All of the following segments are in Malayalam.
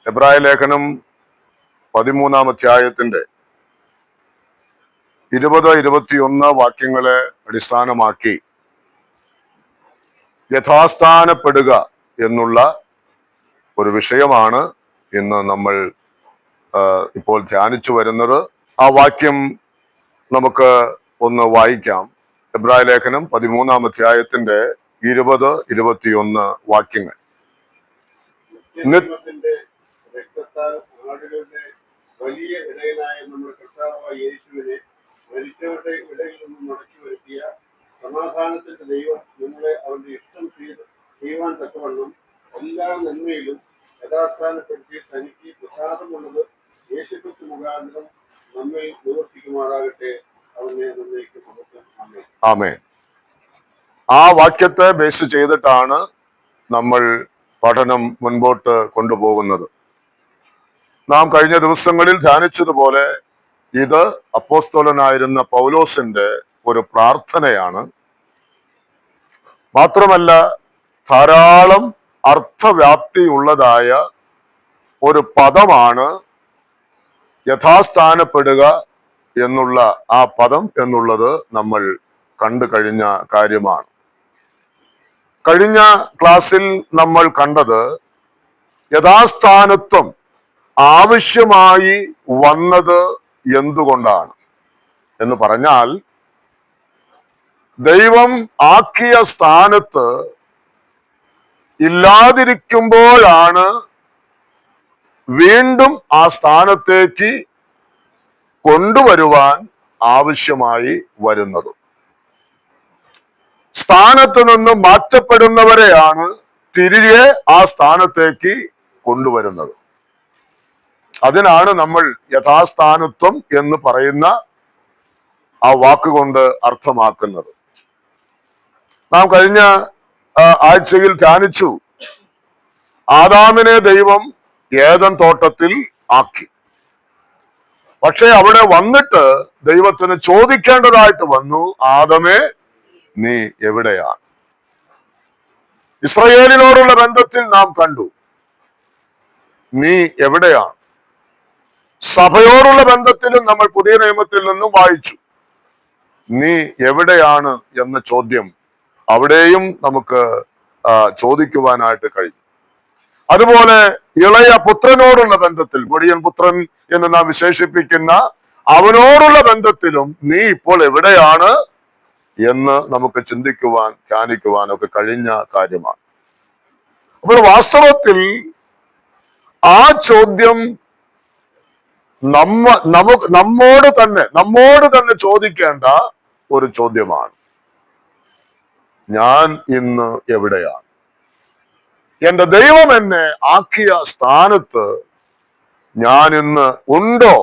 എബ്രായ ലേഖനം 13-ാം അധ്യായത്തിന്റെ 20-21 വാക്യങ്ങളെ അടിസ്ഥാനമാക്കി യഥാസ്ഥാനപ്പെടുക എന്നുള്ള ഒരു വിഷയമാണ് ഇന്ന് നമ്മൾ ഇപ്പോൾ ധ്യാനിച്ചു വരുന്നത്. ആ വാക്യം നമുക്ക് ഒന്ന് വായിക്കാം. എബ്രായ ലേഖനം 13-ാം അധ്യായത്തിന്റെ 20-21 വാക്യങ്ങൾ. വലിയ ഇടയനായ നമ്മുടെ കർത്താവായ യേശുവിനെ മരിച്ചവരുടെ ഇടയിൽ നിന്നും മടക്കി വരുത്തിയ സമാധാനത്തിന്റെ ദൈവം നിങ്ങളെ അവന്റെ ഇഷ്ടം ചെയ്യുവാൻ തക്കവണ്ണം എല്ലാ നന്മയിലും യഥാസ്ഥാനപ്പെടുത്തി തനിക്ക് പ്രസാദമുള്ളത് യേശുക്രിസ്തു മുഖാന്തരം നമ്മെ നിവർത്തിക്കുമാറാകട്ടെ. അവനെ നന്ദിക്ക് മഹത്വം. ആമേൻ. ആമേൻ. ആ വാക്യത്തെ ബേസ് ചെയ്തിട്ടാണ് നമ്മൾ പഠനം മുൻപോട്ട് കൊണ്ടുപോകുന്നത്. നാം കഴിഞ്ഞ ദിവസങ്ങളിൽ ധ്യാനിച്ചതുപോലെ ഇത് അപ്പോസ്തലനായിരുന്ന പൗലോസിന്റെ ഒരു പ്രാർത്ഥനയാണ്. മാത്രമല്ല ധാരാളം അർത്ഥവ്യാപ്തിയുള്ളതായ ഒരു പദമാണ് യഥാസ്ഥാനപ്പെടുക എന്നുള്ള ആ പദം എന്നുള്ളത് നമ്മൾ കണ്ടു കഴിഞ്ഞ കാര്യമാണ്. കഴിഞ്ഞ ക്ലാസ്സിൽ നമ്മൾ കണ്ടത് യഥാസ്ഥാനത്വം ആവശ്യമായി വന്നത് എന്തുകൊണ്ടാണ് എന്ന് പറഞ്ഞാൽ, ദൈവം ആക്കിയ സ്ഥാനത്ത് ഇല്ലാതിരിക്കുമ്പോഴാണ് വീണ്ടും ആ സ്ഥാനത്തേക്ക് കൊണ്ടുവരുവാൻ ആവശ്യമായി വരുന്നത്. സ്ഥാനത്ത് നിന്ന് മാറ്റപ്പെടുന്നവരെയാണ് തിരികെ ആ സ്ഥാനത്തേക്ക് കൊണ്ടുവരുന്നത്. അതിനാണ് നമ്മൾ യഥാസ്ഥാനത്വം എന്ന് പറയുന്ന ആ വാക്കുകൊണ്ട് അർത്ഥമാക്കുന്നത്. നാം കഴിഞ്ഞ ആഴ്ചയിൽ ധ്യാനിച്ചു, ആദാമിനെ ദൈവം ഏദൻ തോട്ടത്തിൽ ആക്കി. പക്ഷെ അവിടെ വന്നിട്ട് ദൈവത്തിന് ചോദിക്കേണ്ടതായിട്ട് വന്നു, ആദമേ നീ എവിടെയാണ്? ഇസ്രായേലിനോടുള്ള ബന്ധത്തിൽ നാം കണ്ടു, നീ എവിടെയാണ്? സഭയോടുള്ള ബന്ധത്തിലും നമ്മൾ പുതിയ നിയമത്തിൽ നിന്നും വായിച്ചു, നീ എവിടെയാണ് എന്ന ചോദ്യം അവിടെയും നമുക്ക് ചോദിക്കുവാനായിട്ട് കഴിയും. അതുപോലെ ഇളയ പുത്രനോടുള്ള ബന്ധത്തിൽ, പൊടിയൻ പുത്രൻ എന്ന് നാം വിശേഷിപ്പിക്കുന്ന അവനോടുള്ള ബന്ധത്തിലും നീ ഇപ്പോൾ എവിടെയാണ് എന്ന് നമുക്ക് ചിന്തിക്കുവാൻ ധ്യാനിക്കുവാൻ ഒക്കെ കഴിഞ്ഞ കാര്യമാണ്. അപ്പോൾ വാസ്തവത്തിൽ ആ ചോദ്യം നമ്മോട് തന്നെ ചോദിക്കേണ്ട ഒരു ചോദ്യമാണ്. ഞാൻ ഇന്ന് എവിടെയാണ്? എന്റെ ദൈവം എന്നെ ആക്കിയ സ്ഥാനത്ത് ഞാൻ ഇന്ന് ഉണ്ടോ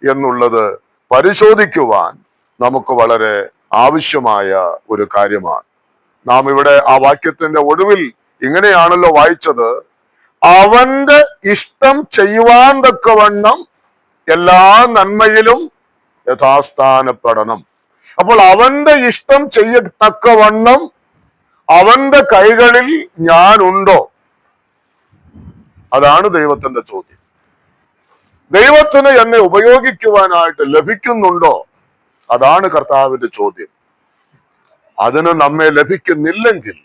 എന്നുള്ളത് പരിശോധിക്കുവാൻ നമുക്ക് വളരെ ആവശ്യമായ ഒരു കാര്യമാണ്. നാം ഇവിടെ ആ വാക്യത്തിന്റെ ഒടുവിൽ ഇങ്ങനെയാണല്ലോ വായിച്ചത്, അവന്റെ ഇഷ്ടം ചെയ്യുവാൻ തക്കവണ്ണം എല്ലാ നന്മയിലും യഥാസ്ഥാനപ്പെടണം. അപ്പോൾ അവന്റെ ഇഷ്ടം ചെയ്യത്തക്കവണ്ണം അവന്റെ കൈകളിൽ ഞാനുണ്ടോ? അതാണ് ദൈവത്തിന്റെ ചോദ്യം. ദൈവത്തിന് എന്നെ ഉപയോഗിക്കുവാനായിട്ട് ലഭിക്കുന്നുണ്ടോ? അതാണ് കർത്താവിന്റെ ചോദ്യം. അതിന് നമ്മെ ലഭിക്കുന്നില്ലെങ്കിൽ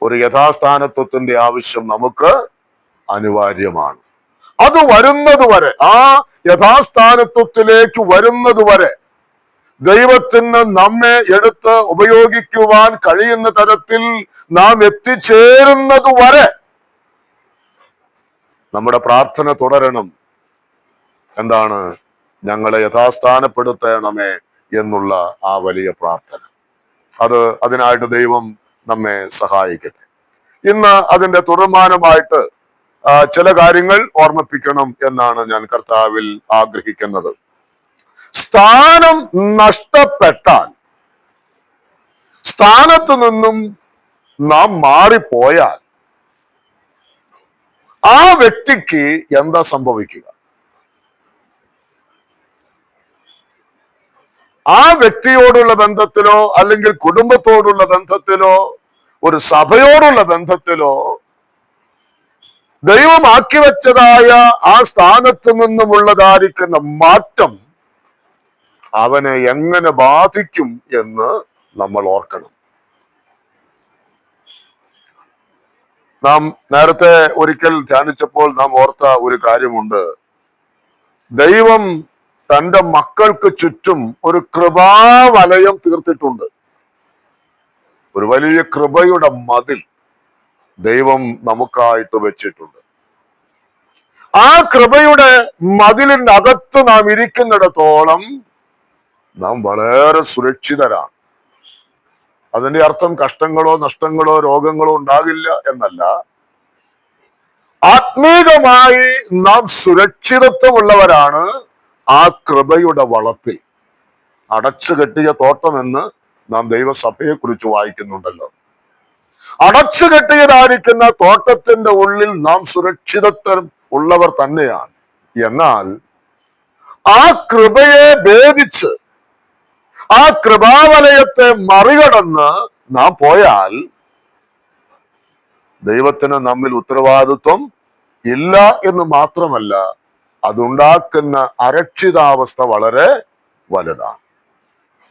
ഒരു യഥാസ്ഥാനത്വത്തിന്റെ ആവശ്യം നമുക്ക് അനിവാര്യമാണ്. അത് വരുന്നത് വരെ, ആ യഥാസ്ഥാനത്വത്തിലേക്ക് വരുന്നത് വരെ, ദൈവത്തിന് നമ്മെ എടുത്ത് ഉപയോഗിക്കുവാൻ കഴിയുന്ന തരത്തിൽ നാം എത്തിച്ചേരുന്നത് വരെ നമ്മുടെ പ്രാർത്ഥന തുടരണം. എന്താണ്? ഞങ്ങളെ യഥാസ്ഥാനപ്പെടുത്തണമേ എന്നുള്ള ആ വലിയ പ്രാർത്ഥന. അതിനായിട്ട് ദൈവം നമ്മെ സഹായിക്കട്ടെ. ഇന്ന് അതിന്റെ തുടർമാനമായിട്ട് ചില കാര്യങ്ങൾ ഓർമ്മിപ്പിക്കണം എന്നാണ് ഞാൻ കർത്താവിൽ ആഗ്രഹിക്കുന്നത്. സ്ഥാനം നഷ്ടപ്പെട്ടാൽ, സ്ഥാനത്ത് നിന്നും നാം മാറിപ്പോയാൽ ആ വ്യക്തിക്ക് എന്താ സംഭവിക്കുക? ആ വ്യക്തിയോടുള്ള ബന്ധത്തിലോ അല്ലെങ്കിൽ കുടുംബത്തോടുള്ള ബന്ധത്തിലോ ഒരു സഭയോടുള്ള ബന്ധത്തിലോ ദൈവം ആക്കി വെച്ചതായ ആ സ്ഥാനത്ത് നിന്നുമുള്ളതായിരിക്കുന്ന മാറ്റം അവനെ എങ്ങനെ ബാധിക്കും എന്ന് നമ്മൾ ഓർക്കണം. നാം നേരത്തെ ഒരിക്കൽ ധ്യാനിച്ചപ്പോൾ നാം ഓർത്ത ഒരു കാര്യമുണ്ട്. ദൈവം തന്റെ മക്കൾക്ക് ചുറ്റും ഒരു കൃപാവലയം തീർത്തിട്ടുണ്ട്. ഒരു വലിയ കൃപയുടെ മതിൽ ദൈവം നമുക്കായിട്ട് വെച്ചിട്ടുണ്ട്. ആ കൃപയുടെ മതിലിന്റെ അകത്ത് നാം ഇരിക്കുന്നിടത്തോളം നാം വളരെ സുരക്ഷിതരാണ്. അതിന്റെ അർത്ഥം കഷ്ടങ്ങളോ നഷ്ടങ്ങളോ രോഗങ്ങളോ ഉണ്ടാകില്ല എന്നല്ല. ആത്മീകമായി നാം സുരക്ഷിതത്വമുള്ളവരാണ് ആ കൃപയുടെ വളപ്പിൽ. അടച്ചു കെട്ടിയ തോട്ടമെന്ന് നാം ദൈവസഭയെ കുറിച്ച് വായിക്കുന്നുണ്ടല്ലോ. അടച്ചു കെട്ടിയതായിരിക്കുന്ന തോട്ടത്തിന്റെ ഉള്ളിൽ നാം സുരക്ഷിതത്വം ഉള്ളവർ തന്നെയാണ്. എന്നാൽ ആ കൃപയെ ഭേദിച്ച് ആ കൃപാവലയത്തെ മറികടന്ന് നാം പോയാൽ ദൈവത്തിന് നമ്മിൽ ഉത്തരവാദിത്വം ഇല്ല എന്ന് മാത്രമല്ല, അതുണ്ടാക്കുന്ന അരക്ഷിതാവസ്ഥ വളരെ വലുതാണ്.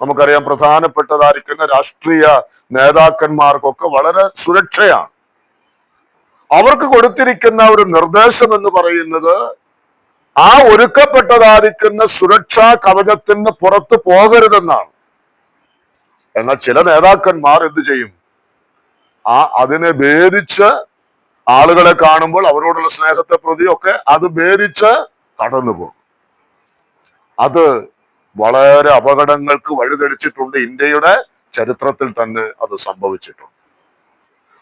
നമുക്കറിയാം, പ്രധാനപ്പെട്ടതായിരിക്കുന്ന രാഷ്ട്രീയ നേതാക്കന്മാർക്കൊക്കെ വളരെ സുരക്ഷയാണ്. അവർക്ക് കൊടുത്തിരിക്കുന്ന ഒരു നിർദ്ദേശം എന്ന് പറയുന്നത് ആ ഒരുക്കപ്പെട്ടതായിരിക്കുന്ന സുരക്ഷാ കവചത്തിന് പുറത്ത് പോകരുതെന്നാണ്. എന്നാൽ ചില നേതാക്കന്മാർ എന്ത് ചെയ്യും? അതിനെ ഭേദിച്ച് ആളുകളെ കാണുമ്പോൾ അവരോടുള്ള സ്നേഹത്തെ പ്രതിയൊക്കെ അത് ഭേദിച്ച് കടന്നു പോകും. അത് വളരെ അപകടങ്ങൾക്ക് വഴിതെളിച്ചിട്ടുണ്ട്. ഇന്ത്യയുടെ ചരിത്രത്തിൽ തന്നെ അത് സംഭവിച്ചിട്ടുണ്ട്.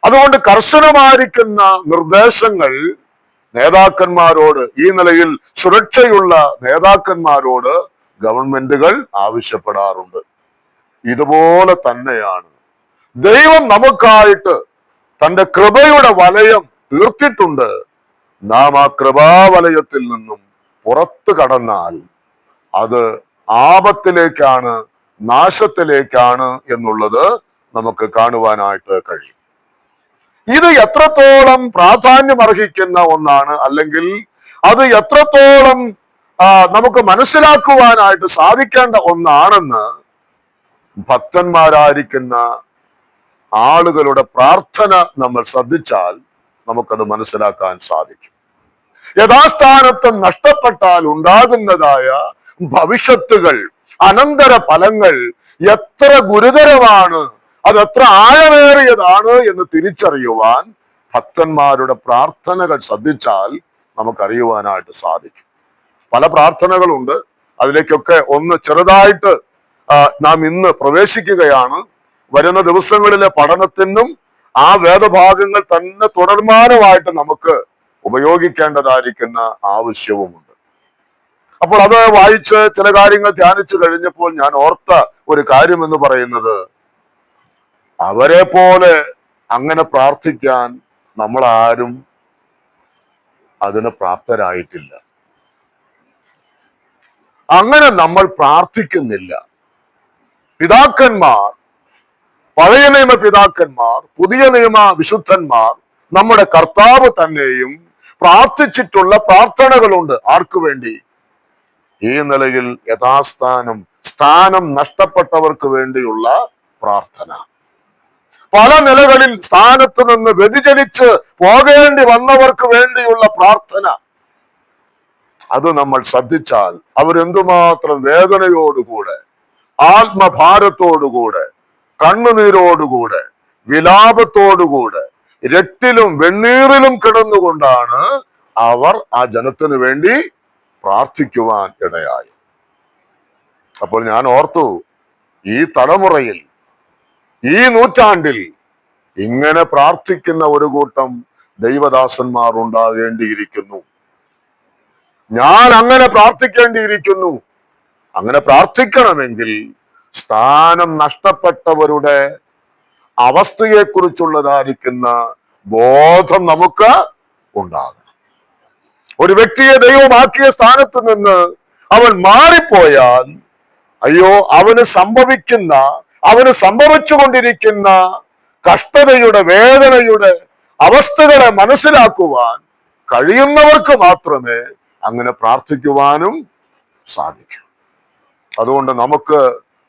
അതുകൊണ്ട് കർശനമായിരിക്കുന്ന നിർദ്ദേശങ്ങൾ നേതാക്കന്മാരോട്, ഈ നിലയിൽ സുരക്ഷയുള്ള നേതാക്കന്മാരോട് ഗവൺമെന്റുകൾ ആവശ്യപ്പെടാറുണ്ട്. ഇതുപോലെ തന്നെയാണ് ദൈവം നമുക്കായിട്ട് തന്റെ കൃപയുടെ വലയം തീർത്തിട്ടുണ്ട്. നാം ആ കൃപാവലയത്തിൽ നിന്നും പുറത്തു കടന്നാൽ അത് ആപത്തിലേക്കാണ്, നാശത്തിലേക്കാണ് എന്നുള്ളത് നമുക്ക് കാണുവാനായിട്ട് കഴിയും. ഇത് എത്രത്തോളം പ്രാധാന്യം അർഹിക്കുന്ന ഒന്നാണ്, അല്ലെങ്കിൽ അത് എത്രത്തോളം നമുക്ക് മനസ്സിലാക്കുവാനായിട്ട് സാധിക്കേണ്ട ഒന്നാണെന്ന് ഭക്തന്മാരായിരിക്കുന്ന ആളുകളുടെ പ്രാർത്ഥന നമ്മൾ ശ്രദ്ധിച്ചാൽ നമുക്കത് മനസ്സിലാക്കാൻ സാധിക്കും. യഥാസ്ഥാനത്ത് നഷ്ടപ്പെട്ടാൽ ഉണ്ടാകുന്നതായ ഭവിഷ്യത്തുകൾ, അനന്തര ഫലങ്ങൾ എത്ര ഗുരുതരമാണ്, അതെത്ര ആഴമേറിയതാണ് എന്ന് തിരിച്ചറിയുവാൻ ഭക്തന്മാരുടെ പ്രാർത്ഥനകൾ ശ്രദ്ധിച്ചാൽ നമുക്കറിയുവാനായിട്ട് സാധിക്കും. പല പ്രാർത്ഥനകളുണ്ട്. അതിലേക്കൊക്കെ ഒന്ന് ചെറുതായിട്ട് നാം ഇന്ന് പ്രവേശിക്കുകയാണ്. വരുന്ന ദിവസങ്ങളിലെ പഠനത്തിനും ആ വേദഭാഗങ്ങൾ തന്നെ തുടർമാനമായിട്ട് നമുക്ക് ഉപയോഗിക്കേണ്ടതായിരിക്കുന്ന ആവശ്യവുമുണ്ട്. അപ്പോൾ അത് വായിച്ച് ചില കാര്യങ്ങൾ ധ്യാനിച്ചു കഴിഞ്ഞപ്പോൾ ഞാൻ ഓർത്ത ഒരു കാര്യം എന്ന് പറയുന്നത്, അവരെ പോലെ അങ്ങനെ പ്രാർത്ഥിക്കാൻ നമ്മൾ ആരും അതിന് പ്രാപ്തരായിട്ടില്ല. അങ്ങനെ നമ്മൾ പ്രാർത്ഥിക്കുന്നില്ല. പിതാക്കന്മാർ, പഴയ നിയമ പിതാക്കന്മാർ, പുതിയ നിയമ വിശുദ്ധന്മാർ, നമ്മുടെ കർത്താവ് തന്നെയും പ്രാർത്ഥിച്ചിട്ടുള്ള പ്രാർത്ഥനകളുണ്ട്. ആർക്കു വേണ്ടി? ഈ നിലയിൽ സ്ഥാനം നഷ്ടപ്പെട്ടവർക്ക് വേണ്ടിയുള്ള പ്രാർത്ഥന. പല നിലകളിൽ സ്ഥാനത്ത് നിന്ന് വ്യതിചലിച്ച് പോകേണ്ടി വന്നവർക്ക് വേണ്ടിയുള്ള പ്രാർത്ഥന. അത് നമ്മൾ ശ്രദ്ധിച്ചാൽ അവരെന്തുമാത്രം വേദനയോടുകൂടെ, ആത്മഭാരത്തോടുകൂടെ, കണ്ണുനീരോടുകൂടെ, വിലാപത്തോടുകൂടെ, രക്തിലും വെണ്ണീറിലും കിടന്നുകൊണ്ടാണ് അവർ ആ ജനത്തിന് വേണ്ടി പ്രാർത്ഥിക്കുവാൻ ഇടയായി. അപ്പോൾ ഞാൻ ഓർത്തു, ഈ തലമുറയിൽ, ഈ നൂറ്റാണ്ടിൽ ഇങ്ങനെ പ്രാർത്ഥിക്കുന്ന ഒരു കൂട്ടം ദൈവദാസന്മാർ ഉണ്ടാകേണ്ടിയിരിക്കുന്നു. ഞാൻ അങ്ങനെ പ്രാർത്ഥിക്കേണ്ടിയിരിക്കുന്നു. അങ്ങനെ പ്രാർത്ഥിക്കണമെങ്കിൽ സ്ഥാനം നഷ്ടപ്പെട്ടവരുടെ അവസ്ഥയെക്കുറിച്ചുള്ളതായിരിക്കുന്ന ബോധം നമുക്ക് ഉണ്ടാകണം. ഒരു വ്യക്തിയെ ദൈവമാക്കിയ സ്ഥാനത്ത് നിന്ന് അവൻ മാറിപ്പോയാൽ, അയ്യോ, അവന് സംഭവിച്ചുകൊണ്ടിരിക്കുന്ന കഷ്ടതയുടെ, വേദനയുടെ അവസ്ഥകളെ മനസ്സിലാക്കുവാൻ കഴിയുന്നവർക്ക് മാത്രമേ അങ്ങനെ പ്രാർത്ഥിക്കുവാനും സാധിക്കൂ. അതുകൊണ്ട് നമുക്ക്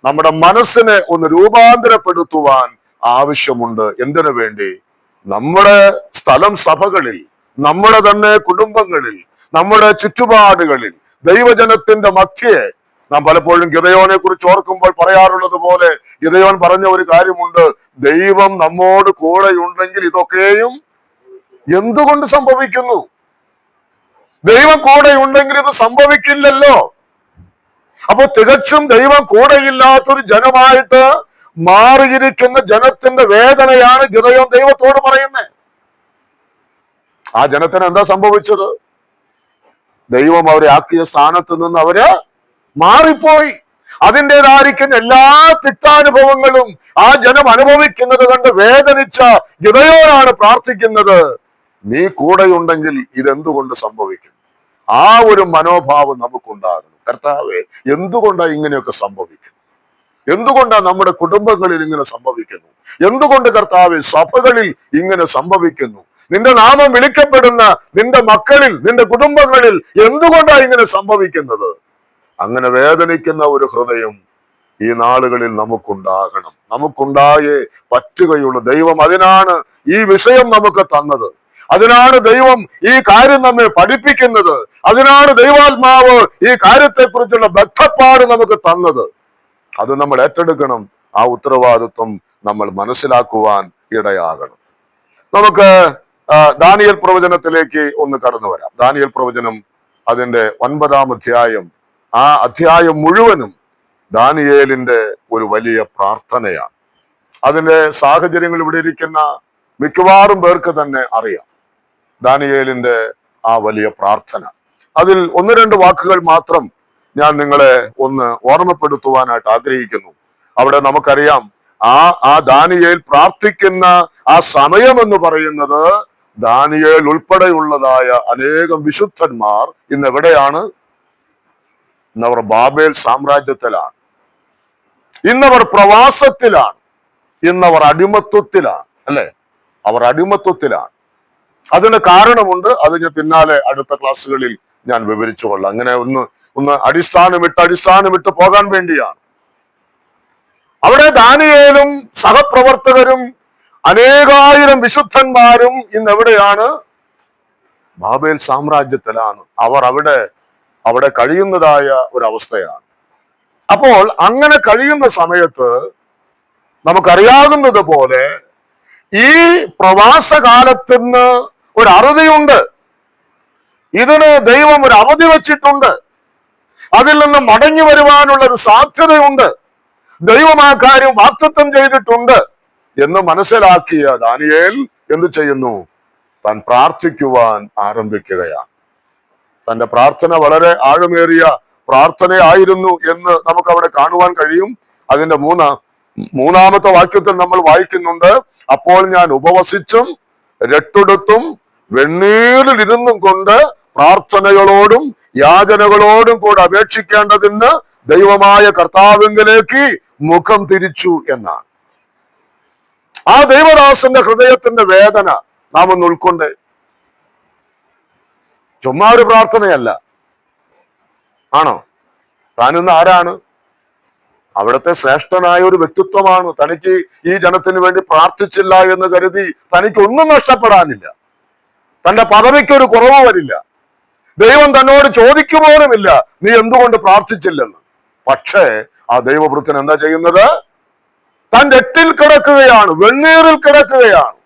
നമ്മുടെ മനസ്സിനെ ഒന്ന് രൂപാന്തരപ്പെടുത്തുവാൻ ആവശ്യമുണ്ട്. എന്തിനു വേണ്ടി? നമ്മുടെ സ്ഥലം സഭകളിൽ, നമ്മുടെ തന്നെ കുടുംബങ്ങളിൽ, നമ്മുടെ ചുറ്റുപാടുകളിൽ, ദൈവജനത്തിന്റെ മധ്യേ നാം പലപ്പോഴും ഗിദെയോനെ കുറിച്ച് ഓർക്കുമ്പോൾ പറയാറുള്ളത് പോലെ, ഗിദെയോൻ പറഞ്ഞ ഒരു കാര്യമുണ്ട്: ദൈവം നമ്മോട് കൂടെ ഉണ്ടെങ്കിൽ ഇതൊക്കെയും എന്തുകൊണ്ട് സംഭവിക്കുന്നു? ദൈവം കൂടെ ഉണ്ടെങ്കിൽ ഇത് സംഭവിക്കില്ലല്ലോ. അപ്പൊ തികച്ചും ദൈവം കൂടെയില്ലാത്തൊരു ജനമായിട്ട് മാറിയിരിക്കുന്ന ജനത്തിന്റെ വേദനയാണ് ഗിദെയോൻ ദൈവത്തോട് പറയുന്നത്. ആ ജനത്തിന് എന്താ സംഭവിച്ചത്? ദൈവം അവരെ ആക്കിയ സ്ഥാനത്ത് നിന്ന് അവര് മാറിപ്പോയി. അതിൻ്റെതായിരിക്കുന്ന എല്ലാ തിക്താനുഭവങ്ങളും ആ ജനം അനുഭവിക്കുന്നത് കണ്ട് വേദനിച്ച ഗിദെയോനാണ് പ്രാർത്ഥിക്കുന്നത്: നീ കൂടെയുണ്ടെങ്കിൽ ഇതെന്തുകൊണ്ട് സംഭവിക്കും? ആ ഒരു മനോഭാവം നമുക്കുണ്ടാകുന്നു. കർത്താവേ, എന്തുകൊണ്ടാ ഇങ്ങനെയൊക്കെ സംഭവിക്കുന്നു? എന്തുകൊണ്ടാ നമ്മുടെ കുടുംബങ്ങളിൽ ഇങ്ങനെ സംഭവിക്കുന്നു? എന്തുകൊണ്ട് കർത്താവേ സഭകളിൽ ഇങ്ങനെ സംഭവിക്കുന്നു? നിന്റെ നാമം വിളിക്കപ്പെടുന്ന നിന്റെ മക്കളിൽ, നിന്റെ കുടുംബങ്ങളിൽ എന്തുകൊണ്ടാ ഇങ്ങനെ സംഭവിക്കുന്നത്? അങ്ങനെ വേദനിക്കുന്ന ഒരു ഹൃദയം ഈ നാളുകളിൽ നമുക്കുണ്ടാകണം. നമുക്കുണ്ടായേ പറ്റുകയുള്ളൂ. ദൈവം അതിനാണ് ഈ വിഷയം നമുക്ക് തന്നത്. അതിനാണ് ദൈവം ഈ കാര്യം നമ്മെ പഠിപ്പിക്കുന്നത്. അതിനാണ് ദൈവാത്മാവ് ഈ കാര്യത്തെക്കുറിച്ചുള്ള ബദ്ധപ്പാട് നമുക്ക് തന്നത്. അത് നമ്മൾ ഏറ്റെടുക്കണം. ആ ഉത്തരവാദിത്വം നമ്മൾ മനസ്സിലാക്കുവാൻ ഇടയാകണം. നമുക്ക് ദാനിയേൽ പ്രവചനത്തിലേക്ക് ഒന്ന് കടന്നു വരാം. ദാനിയേൽ പ്രവചനം അതിന്റെ 9-ാം അധ്യായം. ആ അധ്യായം മുഴുവനും ദാനിയേലിന്റെ ഒരു വലിയ പ്രാർത്ഥനയാണ്. അതിന്റെ സാഹചര്യങ്ങൾ ഇവിടെ ഇരിക്കുന്ന മിക്കവാറും പേർക്ക് തന്നെ അറിയാം. ദാനിയേലിന്റെ ആ വലിയ പ്രാർത്ഥന, അതിൽ 1-2 വാക്കുകൾ മാത്രം ഞാൻ നിങ്ങളെ ഒന്ന് ഓർമ്മപ്പെടുത്തുവാനായിട്ട് ആഗ്രഹിക്കുന്നു. അവിടെ നമുക്കറിയാം, ആ ദാനിയേൽ പ്രാർത്ഥിക്കുന്ന ആ സമയം എന്ന് പറയുന്നത് ദാനിയേൽ ഉൾപ്പെടെയുള്ളതായ അനേകം വിശുദ്ധന്മാർ ഇന്ന് എവിടെയാണ്? ഇന്നവർ ബാബേൽ സാമ്രാജ്യത്തിലാണ്, ഇന്നവർ പ്രവാസത്തിലാണ്, ഇന്നവർ അടിമത്വത്തിലാണ്. അല്ലെ? അവർ അടിമത്വത്തിലാണ്. അതിന് കാരണമുണ്ട്. അത് ഞാൻ പിന്നാലെ അടുത്ത ക്ലാസ്സുകളിൽ ഞാൻ വിവരിച്ചു കൊള്ളാം. അങ്ങനെ ഒന്ന് അടിസ്ഥാനമിട്ട് പോകാൻ വേണ്ടിയാണ്. അവിടെ ദാനിയേലും സഹപ്രവർത്തകരും അനേകായിരം വിശുദ്ധന്മാരും ഇന്ന് എവിടെയാണ്? ബാബേൽ സാമ്രാജ്യത്തിലാണ്. അവർ അവിടെ കഴിയുന്നതായ ഒരവസ്ഥയാണ്. അപ്പോൾ അങ്ങനെ കഴിയുന്ന സമയത്ത് നമുക്കറിയാകുന്നത് പോലെ ഈ പ്രവാസകാലത്തിന് ഒരു അറുതിയുണ്ട്. ഇതിന് ദൈവം ഒരു അവധി വെച്ചിട്ടുണ്ട്. അതിൽ നിന്ന് മടങ്ങി വരുവാനുള്ള ഒരു സാധ്യതയുണ്ട്. ദൈവം ആ കാര്യം വാഗ്ദത്തം ചെയ്തിട്ടുണ്ട് എന്ന് മനസ്സിലാക്കിയ ദാനിയേൽ എന്ത് ചെയ്യുന്നു? താൻ പ്രാർത്ഥിക്കുവാൻ ആരംഭിക്കുകയാണ്. തന്റെ പ്രാർത്ഥന വളരെ ആഴമേറിയ പ്രാർത്ഥനയായിരുന്നു എന്ന് നമുക്ക് അവിടെ കാണുവാൻ കഴിയും. അതിന്റെ മൂന്നാമത്തെ വാക്യത്തിൽ നമ്മൾ വായിക്കുന്നുണ്ട്: അപ്പോൾ ഞാൻ ഉപവസിച്ചും രട്ടെടുത്തും വെണ്ണീറിലിരുന്നും കൊണ്ട് പ്രാർത്ഥനകളോടും യാചനകളോടും കൂടെ അപേക്ഷിക്കേണ്ടതിന് ദൈവമായ കർത്താവിങ്കലേക്ക് മുഖം തിരിച്ചു എന്നാണ്. ആ ദൈവദാസന്റെ ഹൃദയത്തിന്റെ വേദന നാം ഒന്ന് ഉൾക്കൊണ്ടേ. ചുമ്മാ ഒരു പ്രാർത്ഥനയല്ല. ആണോ? താനിന്ന് ആരാണ്? അവിടുത്തെ ശ്രേഷ്ഠനായ ഒരു വ്യക്തിത്വമാണ്. തനിക്ക് ഈ ജനത്തിന് വേണ്ടി പ്രാർത്ഥിച്ചില്ല എന്ന് കരുതി തനിക്കൊന്നും നഷ്ടപ്പെടാനില്ല. തന്റെ പദവിക്കൊരു കുറവ് വരില്ല. ദൈവം തന്നോട് ചോദിക്കുപോലുമില്ല നീ എന്തുകൊണ്ട് പ്രാർത്ഥിച്ചില്ലെന്ന്. പക്ഷേ ആ ദൈവവൃത്തൻ എന്താ ചെയ്യുന്നത്? താൻ രട്ടിൽ കിടക്കുകയാണ്, വെണ്ണീറിൽ കിടക്കുകയാണ്,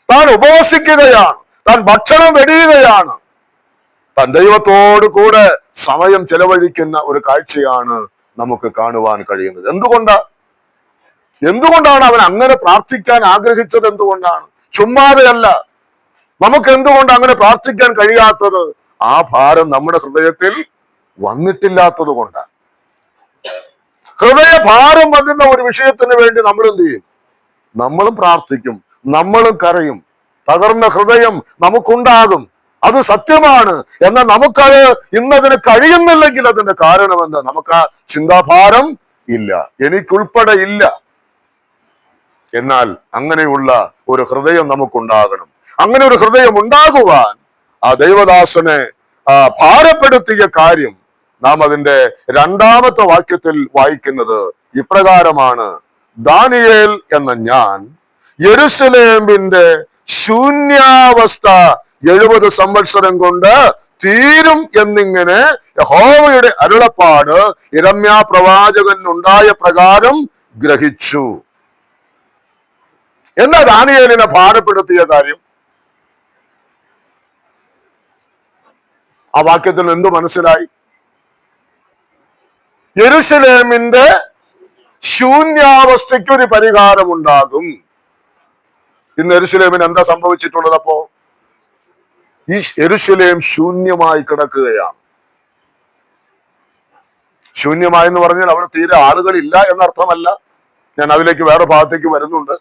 താൻ ഉപവസിക്കുകയാണ്, താൻ ഭക്ഷണം വെടിയുകയാണ്, താൻ ദൈവത്തോട് കൂടെ സമയം ചെലവഴിക്കുന്ന ഒരു കാഴ്ചയാണ് നമുക്ക് കാണുവാൻ കഴിയുന്നത്. എന്തുകൊണ്ടാണ് അവൻ അങ്ങനെ പ്രാർത്ഥിക്കാൻ ആഗ്രഹിച്ചത്? എന്തുകൊണ്ടാണ്? ചുമ്മാതെയല്ല. നമുക്ക് എന്തുകൊണ്ട് അങ്ങനെ പ്രാർത്ഥിക്കാൻ കഴിയാത്തത്? ആ ഭാരം നമ്മുടെ ഹൃദയത്തിൽ വന്നിട്ടില്ലാത്തത് കൊണ്ടാണ്. ഹൃദയഭാരം വന്നുന്ന ഒരു വിഷയത്തിന് വേണ്ടി നമ്മൾ എന്ത് ചെയ്യും? നമ്മളും പ്രാർത്ഥിക്കും, നമ്മളും കരയും. തകർന്ന ഹൃദയം നമുക്കുണ്ടാകും, അത് സത്യമാണ്. എന്നാൽ നമുക്കത് ഇന്നതിന് കഴിയുന്നില്ലെങ്കിൽ അതിന്റെ കാരണം എന്താ? നമുക്ക് ആ ചിന്താഭാരം ഇല്ല, എനിക്കുൾപ്പെടെ ഇല്ല. എന്നാൽ അങ്ങനെയുള്ള ഒരു ഹൃദയം നമുക്കുണ്ടാകണം. അങ്ങനെ ഒരു ഹൃദയം ഉണ്ടാകുവാൻ ആ ദൈവദാസനെ ഭാരപ്പെടുത്തിയ കാര്യം നാം അതിന്റെ 2-ാമത്തെ വാക്യത്തിൽ വായിക്കുന്നത് ഇപ്രകാരമാണ്: ദാനിയേൽ എന്ന ഞാൻ യെരൂശലേമിന്റെ ശൂന്യാവസ്ഥ 70 സംവത്സരം കൊണ്ട് തീരും എന്നിങ്ങനെ യഹോവയുടെ അരുളപ്പാട് യിരെമ്യാ പ്രവാചകൻ ഉണ്ടായ പ്രകാരം ഗ്രഹിച്ചു. എന്താ ദാനിയേലിനെ ഭാരപ്പെടുത്തിയ കാര്യം? ആ വാക്യത്തിൽ എന്തു മനസ്സിലായി? യെരൂശലേമിന്റെ ശൂന്യാവസ്ഥയ്ക്കൊരു പരിഹാരം ഉണ്ടാകും. ഇന്ന് യെരൂശലേമിന് എന്താ സംഭവിച്ചിട്ടുള്ളത്? അപ്പോ ഈ യെരൂശലേം ശൂന്യമായി കിടക്കുകയാണ്. ശൂന്യമായി എന്ന് പറഞ്ഞാൽ അവിടെ തീരെ ആളുകളില്ല എന്നർത്ഥമല്ല. ഞാൻ അതിലേക്ക് വേറെ ഭാഗത്തേക്ക് വരുന്നുണ്ട്.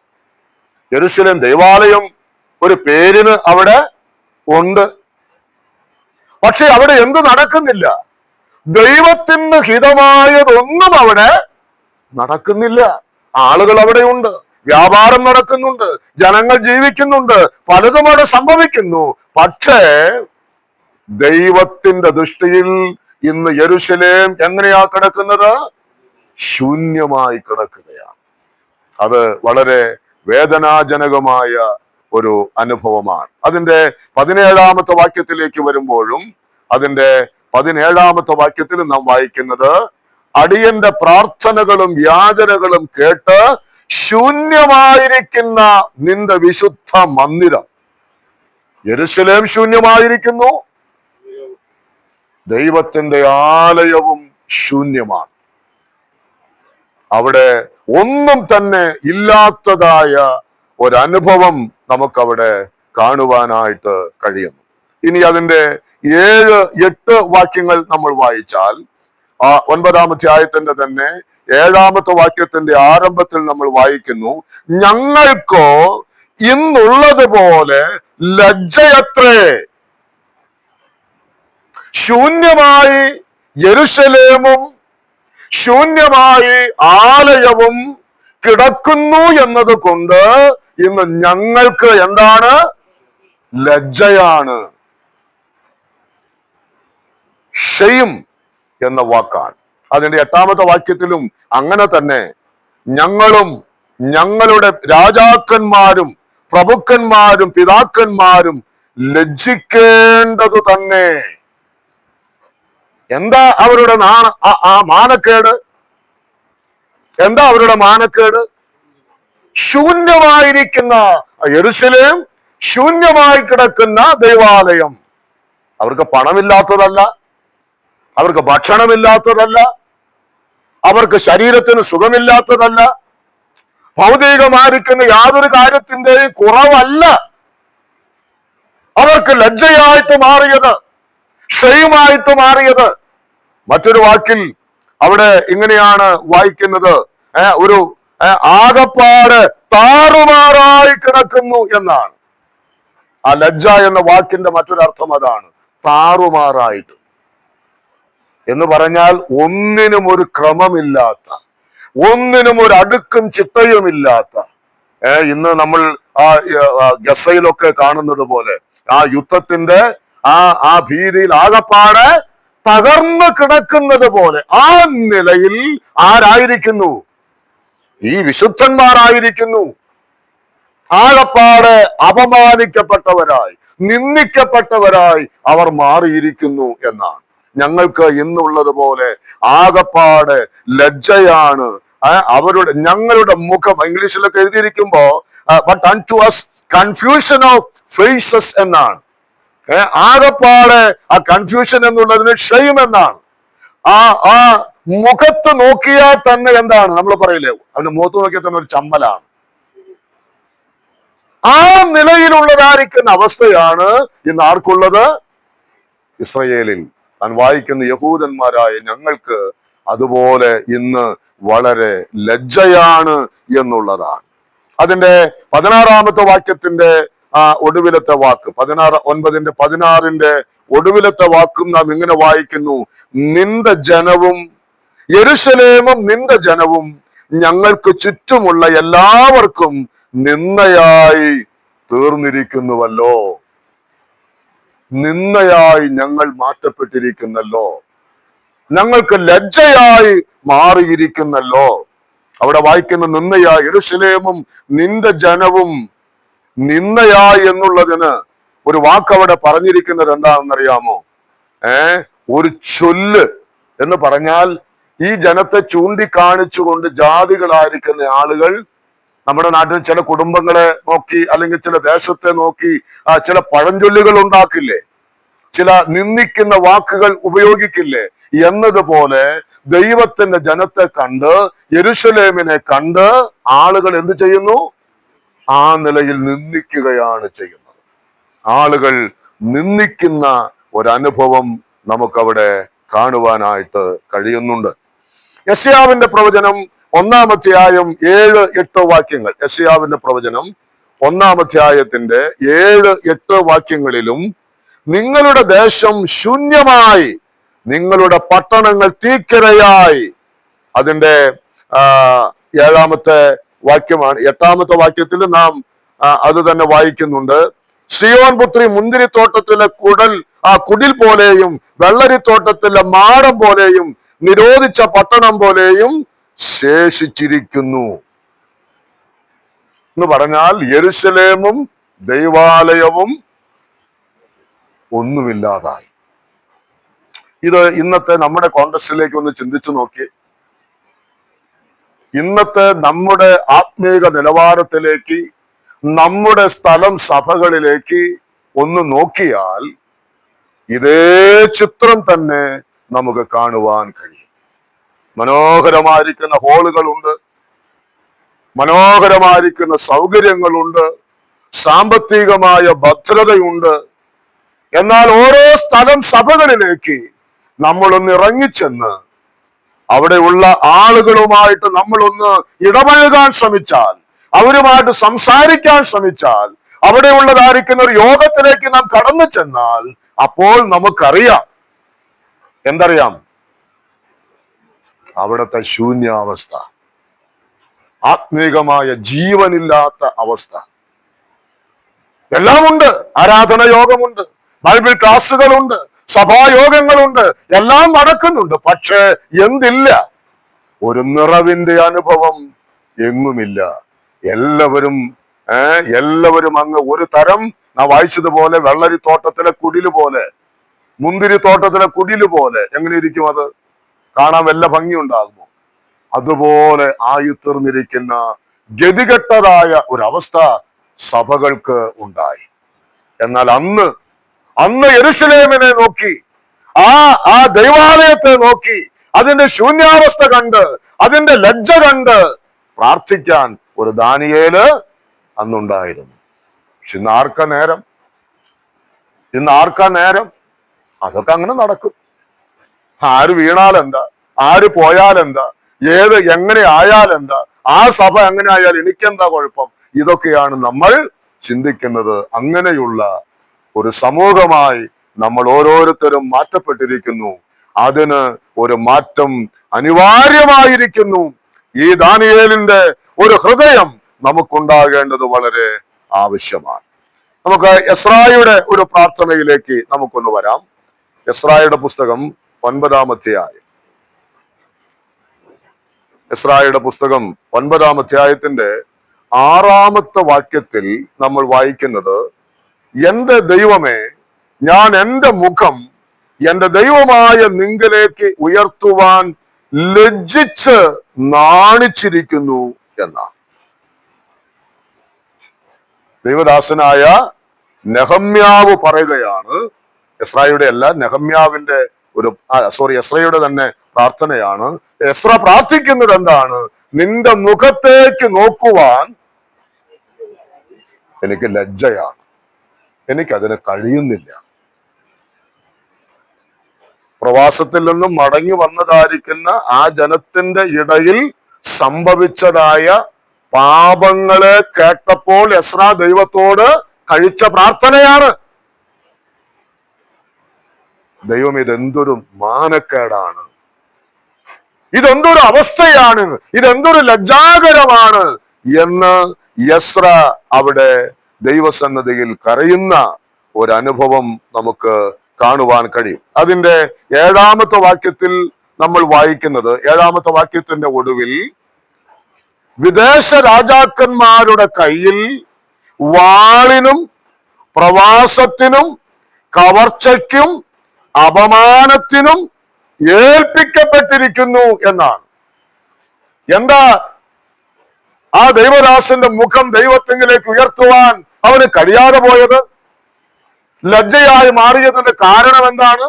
യെരൂശലേം ദൈവാലയം ഒരു പേരിന് അവിടെ ഉണ്ട്, പക്ഷെ അവിടെ എന്ത് നടക്കുന്നില്ല? ദൈവത്തിന് ഹിതമായതൊന്നും അവിടെ നടക്കുന്നില്ല. ആളുകൾ അവിടെയുണ്ട്, വ്യാപാരം നടക്കുന്നുണ്ട്, ജനങ്ങൾ ജീവിക്കുന്നുണ്ട്, പലതും അവിടെ സംഭവിക്കുന്നു. പക്ഷേ ദൈവത്തിന്റെ ദൃഷ്ടിയിൽ ഇന്ന് യെരൂശലേം എങ്ങനെയാ കിടക്കുന്നത്? ശൂന്യമായി കിടക്കുകയാണ്. അത് വളരെ വേദനാജനകമായ ഒരു അനുഭവമാണ്. അതിന്റെ 17-ാമത്തെ വാക്യത്തിലേക്ക് വരുമ്പോഴും അതിന്റെ 17-ാമത്തെ വാക്യത്തിൽ നാം വായിക്കുന്നത്: അടിയന്റെ പ്രാർത്ഥനകളും യാചനകളും കേട്ട് ശൂന്യമായിരിക്കുന്ന നിന്റെ വിശുദ്ധ മന്ദിരം. യെരൂശലേം ശൂന്യമായിരിക്കുന്നു, ദൈവത്തിന്റെ ആലയവും ശൂന്യമാണ്. അവിടെ ഒന്നും തന്നെ ഇല്ലാത്തതായ ഒരനുഭവം നമുക്കവിടെ കാണുവാനായിട്ട് കഴിയുന്നു. ഇനി അതിന്റെ 7-8 വാക്യങ്ങൾ നമ്മൾ വായിച്ചാൽ, ആ 9-ാം അധ്യായത്തിന്റെ തന്നെ 7-ാമത്തെ വാക്യത്തിന്റെ ആരംഭത്തിൽ നമ്മൾ വായിക്കുന്നു: ഞങ്ങൾക്കോ ഇന്നുള്ളതുപോലെ ലജ്ജയത്രേ, ശൂന്യമായി യെരൂശലേമും ശൂന്യമായി ആലയവും കിടക്കുന്നു എന്നത് കൊണ്ട് ഇന്ന് ഞങ്ങൾക്ക് എന്താണ്? ലജ്ജയാണ്. ഷെയിം എന്ന വാക്കാണ്. അതിന്റെ 8-ാമത്തെ വാക്യത്തിലും അങ്ങനെ തന്നെ: ഞങ്ങളും ഞങ്ങളുടെ രാജാക്കന്മാരും പ്രഭുക്കന്മാരും പിതാക്കന്മാരും ലജ്ജിക്കേണ്ടതു തന്നെ. എന്താ അവരുടെ മാനക്കേട്? എന്താ അവരുടെ മാനക്കേട്? ശൂന്യമായിരിക്കുന്ന യെരൂശലേം, ശൂന്യമായി കിടക്കുന്ന ദൈവാലയം. അവർക്ക് പണമില്ലാത്തതല്ല, അവർക്ക് ഭക്ഷണമില്ലാത്തതല്ല, അവർക്ക് ശരീരത്തിന് സുഖമില്ലാത്തതല്ല, ഭൗതികമായിരിക്കുന്ന യാതൊരു കാര്യത്തിന്റെയും കുറവല്ല. അവർക്ക് ലജ്ജയായിട്ട് മാറിയത്, ഷെയിമായിട്ട് മാറിയത്. മറ്റൊരു വാക്കിൽ അവിടെ ഇങ്ങനെയാണ് വായിക്കുന്നത്: ഒരു ആകപ്പാട് താറുമാറായി കിടക്കുന്നു എന്നാണ്. ആ ലജ്ജ എന്ന വാക്കിന്റെ മറ്റൊരർത്ഥം അതാണ്, താറുമാറായിട്ട് എന്ന് പറഞ്ഞാൽ ഒന്നിനും ഒരു ക്രമമില്ലാത്ത, ഒന്നിനും ഒരു അടുക്കും ചിട്ടയുമില്ലാത്ത. ഇന്ന് നമ്മൾ ഗസയിലൊക്കെ കാണുന്നത് പോലെ ആ യുദ്ധത്തിന്റെ ആ ഭീതിയിൽ ആകപ്പാടെ തകർന്നു കിടക്കുന്നത് പോലെ ആ നിലയിൽ ആരായിരിക്കുന്നു? ഈ വിശുദ്ധന്മാരായിരിക്കുന്നു. ആകപ്പാടെ അപമാനിക്കപ്പെട്ടവരായി, നിന്ദിക്കപ്പെട്ടവരായി അവർ മാറിയിരിക്കുന്നു എന്നാണ്. ഞങ്ങൾക്ക് ഇന്നുള്ളതുപോലെ ആകപ്പാടെ ലജ്ജയാണ്. ഞങ്ങളുടെ മുഖം ഇംഗ്ലീഷിലൊക്കെ എഴുതിയിരിക്കുമ്പോ but unto us confusion of faces എന്നാണ്. ആകപ്പാടെ ആ കൺഫ്യൂഷൻ എന്നുള്ളതിന് ഷെയിം എന്നാണ്. ആ മുഖത്ത് നോക്കിയാൽ തന്നെ എന്താണ് നമ്മൾ പറയില്ലേ, അവന്റെ മുഖത്ത് നോക്കിയാൽ തന്നെ ഒരു ചമ്മലാണ്. ആ നിലയിലുള്ളതായിരിക്കുന്ന അവസ്ഥയാണ് ഇന്ന് ആർക്കുള്ളത്? ഇസ്രയേലിൽ താൻ വായിക്കുന്ന യഹൂദന്മാരായ ഞങ്ങൾക്ക് അതുപോലെ ഇന്ന് വളരെ ലജ്ജയാണ് എന്നുള്ളതാണ്. അതിന്റെ 16-ാമത്തെ വാക്യത്തിന്റെ ഒടുവിലത്തെ വാക്ക് 9-ന്റെ 16-ന്റെ ഒടുവിലത്തെ വാക്കും നാം ഇങ്ങനെ വായിക്കുന്നു: നിന്റെ ജനവും യെരൂശലേമും നിന്റെ ജനവും ഞങ്ങൾക്ക് ചുറ്റുമുള്ള എല്ലാവർക്കും നിന്ദയായി തീർന്നിരിക്കുന്നുവല്ലോ. നിന്ദയായി ഞങ്ങൾ മാറ്റപ്പെട്ടിരിക്കുന്നല്ലോ, ഞങ്ങൾക്ക് ലജ്ജയായി മാറിയിരിക്കുന്നല്ലോ. അവിടെ വായിക്കുന്ന നിന്ദയായി, യെരൂശലേമും നിന്റെ ജനവും നിന്ദയായി എന്നുള്ളതിന് ഒരു വാക്ക് അവിടെ പറഞ്ഞിരിക്കുന്നത് എന്താണെന്നറിയാമോ? ഒരു ചൊല്ല് എന്ന് പറഞ്ഞാൽ ഈ ജനത്തെ ചൂണ്ടിക്കാണിച്ചുകൊണ്ട് ജാതികളായിരിക്കുന്ന ആളുകൾ നമ്മുടെ നാട്ടിൽ ചില കുടുംബങ്ങളെ നോക്കി അല്ലെങ്കിൽ ചില ദേശത്തെ നോക്കി ചില പഴഞ്ചൊല്ലുകൾ ഉണ്ടാക്കില്ലേ, ചില നിന്ദിക്കുന്ന വാക്കുകൾ ഉപയോഗിക്കില്ലേ? എന്നതുപോലെ ദൈവത്തിന്റെ ജനത്തെ കണ്ട്, യെരൂശലേമിനെ കണ്ട് ആളുകൾ എന്ത് ചെയ്യുന്നു? ആ നിലയിൽ നിന്ദിക്കുകയാണ് ചെയ്യുന്നത്. ആളുകൾ നിന്ദിക്കുന്ന ഒരനുഭവം നമുക്കവിടെ കാണുവാനായിട്ട് കഴിയുന്നുണ്ട്. യെശയ്യാവിന്റെ പ്രവചനം 1-ാം അധ്യായം 7-8 വാക്യങ്ങൾ. യെശയ്യാവിന്റെ പ്രവചനം 1-ാം അധ്യായത്തിന്റെ 7-8 വാക്യങ്ങളിലും നിങ്ങളുടെ ദേശം ശൂന്യമായി, നിങ്ങളുടെ പട്ടണങ്ങൾ തീക്കരയായി. അതിന്റെ 7-ാമത്തെ വാക്യമാണ്. 8-ാമത്തെ വാക്യത്തിൽ നാം അത് തന്നെ വായിക്കുന്നുണ്ട്. സിയോൻ പുത്രി മുന്തിരിത്തോട്ടത്തിലെ കുടിൽ പോലെയും വെള്ളരിത്തോട്ടത്തിലെ മാടം പോലെയും നിരോധിച്ച പട്ടണം പോലെയും ശേഷിച്ചിരിക്കുന്നു എന്ന് പറഞ്ഞാൽ യെരൂശലേമും ദൈവാലയവും ഒന്നുമില്ലാതായി. ഇത് ഇന്നത്തെ നമ്മുടെ കോണ്ടക്സ്റ്റിലേക്ക് ഒന്ന് ചിന്തിച്ചു നോക്കി. ഇന്നത്തെ നമ്മുടെ ആത്മീക നിലവാരത്തിലേക്ക്, നമ്മുടെ സ്ഥലം സഭകളിലേക്ക് ഒന്ന് നോക്കിയാൽ ഇതേ ചിത്രം തന്നെ നമുക്ക് കാണുവാൻ കഴിയും. മനോഹരമായിരിക്കുന്ന ഹോളുകളുണ്ട്, മനോഹരമായിരിക്കുന്ന സൗകര്യങ്ങളുണ്ട്, സാമ്പത്തികമായ ഭദ്രതയുണ്ട്. എന്നാൽ ഓരോ സ്ഥലം സഭകളിലേക്ക് നമ്മളൊന്ന് ഇറങ്ങിച്ചെന്ന് അവിടെയുള്ള ആളുകളുമായിട്ട് നമ്മളൊന്ന് ഇടപഴകാൻ ശ്രമിച്ചാൽ, അവരുമായിട്ട് സംസാരിക്കാൻ ശ്രമിച്ചാൽ, അവിടെയുള്ളതായിരിക്കുന്ന ഒരു യോഗത്തിലേക്ക് നാം കടന്നു ചെന്നാൽ അപ്പോൾ നമുക്കറിയാം, എന്തറിയാം? അവിടുത്തെ ശൂന്യാവസ്ഥ, ആത്മീകമായ ജീവനില്ലാത്ത അവസ്ഥ. എല്ലാമുണ്ട്, ആരാധന യോഗമുണ്ട്, ബൈബിൾ ക്ലാസ്സുകളുണ്ട്, സഭായോഗങ്ങളുണ്ട്, എല്ലാം നടക്കുന്നുണ്ട്. പക്ഷേ എന്തില്ല? ഒരു നിറവിന്റെ അനുഭവം എങ്ങുമില്ല. എല്ലാവരും അങ്ങ് ഒരു തരം, നാം വായിച്ചതുപോലെ വെള്ളരിത്തോട്ടത്തിലെ കുടില് പോലെ, മുന്തിരിത്തോട്ടത്തിലെ കുടില് പോലെ. എങ്ങനെ ഇരിക്കും അത്? കാണാൻ വല്ല ഭംഗിയുണ്ടാകുമോ? അതുപോലെ ആയിത്തീർന്നിരിക്കുന്ന ഗതികെട്ടതായ ഒരവസ്ഥ സഭകൾക്ക് ഉണ്ടായി. എന്നാൽ അന്ന് യെരൂശലേമിനെ നോക്കി, ആ ദൈവാലയത്തെ നോക്കി, അതിന്റെ ശൂന്യാവസ്ഥ കണ്ട്, അതിന്റെ ലജ്ജ കണ്ട് പ്രാർത്ഥിക്കാൻ ഒരു ദാനിയേല് അന്നുണ്ടായിരുന്നു. പക്ഷെ ഇന്ന് ആർക്കാ നേരം? അതൊക്കെ അങ്ങനെ നടക്കും. ആര് വീണാലെന്താ, ആര് പോയാലെന്താ, എങ്ങനെ ആയാലെന്താ, ആ സഭ എങ്ങനെ ആയാൽ എനിക്കെന്താ കുഴപ്പം? ഇതൊക്കെയാണ് നമ്മൾ ചിന്തിക്കുന്നത്. അങ്ങനെയുള്ള ഒരു സമൂഹമായി നമ്മൾ ഓരോരുത്തരും മാറ്റപ്പെട്ടിരിക്കുന്നു. അതിന് ഒരു മാറ്റം അനിവാര്യമായിരിക്കുന്നു. ഈ ദാനിയേലിന്റെ ഒരു ഹൃദയം നമുക്കുണ്ടാകേണ്ടത് വളരെ ആവശ്യമാണ്. നമുക്ക് എസ്രായുടെ ഒരു പ്രാർത്ഥനയിലേക്ക് നമുക്കൊന്ന് വരാം. എസ്രായുടെ പുസ്തകം 9-ാം അധ്യായം. എസ്രായുടെ പുസ്തകം 9-ാം അധ്യായത്തിന്റെ 6-ാമത്തെ വാക്യത്തിൽ നമ്മൾ വായിക്കുന്നത്, എന്റെ ദൈവമേ, ഞാൻ എന്റെ മുഖം എന്റെ ദൈവമായ നിങ്കലേക്ക് ഉയർത്തുവാൻ ലജ്ജിച്ച് നാണിച്ചിരിക്കുന്നു എന്നാണ്. ദൈവദാസനായ നെഹമ്യാവ് പറയുകയാണ്. എസ്രായുടെ അല്ല, നെഹമ്യാവിന്റെ എസ്രയുടെ തന്നെ പ്രാർത്ഥനയാണ്. എസ്ര പ്രാർത്ഥിക്കുന്നത് എന്താണ്? നിന്റെ മുഖത്തേക്ക് നോക്കുവാൻ എനിക്ക് ലജ്ജയാണ്, എനിക്കതിന് കഴിയുന്നില്ല. പ്രവാസത്തിൽ നിന്നും മടങ്ങി വന്നതായിരിക്കുന്ന ആ ജനത്തിന്റെ ഇടയിൽ സംഭവിച്ചതായ പാപങ്ങളെ കേട്ടപ്പോൾ എസ്ര ദൈവത്തോട് കഴിച്ച പ്രാർത്ഥനയാണ്. ദൈവം, ഇതെന്തൊരു മാനക്കേടാണ്, ഇതെന്തൊരു അവസ്ഥയാണ്, ഇതെന്തൊരു ലജ്ജാകരമാണ് എന്ന് എസ്ര അവിടെ ദൈവസന്നദ്ധിയിൽ കരയുന്ന ഒരനുഭവം നമുക്ക് കാണുവാൻ കഴിയും. അതിന്റെ 7-ാമത്തെ വാക്യത്തിൽ നമ്മൾ വായിക്കുന്നത്, 7-ാമത്തെ വാക്യത്തിന്റെ ഒടുവിൽ, വിദേശ രാജാക്കന്മാരുടെ കയ്യിൽ വാളിനും പ്രവാസത്തിനും കവർച്ചയ്ക്കും അപമാനത്തിനും ഏൽപ്പിക്കപ്പെട്ടിരിക്കുന്നു എന്നാണ്. എന്താ ആ ദൈവദാസന്റെ മുഖം ദൈവത്തിങ്കിലേക്ക് ഉയർത്തുവാൻ അവന് കഴിയാതെ പോയത്? ലജ്ജയായി മാറിയതിന്റെ കാരണം എന്താണ്?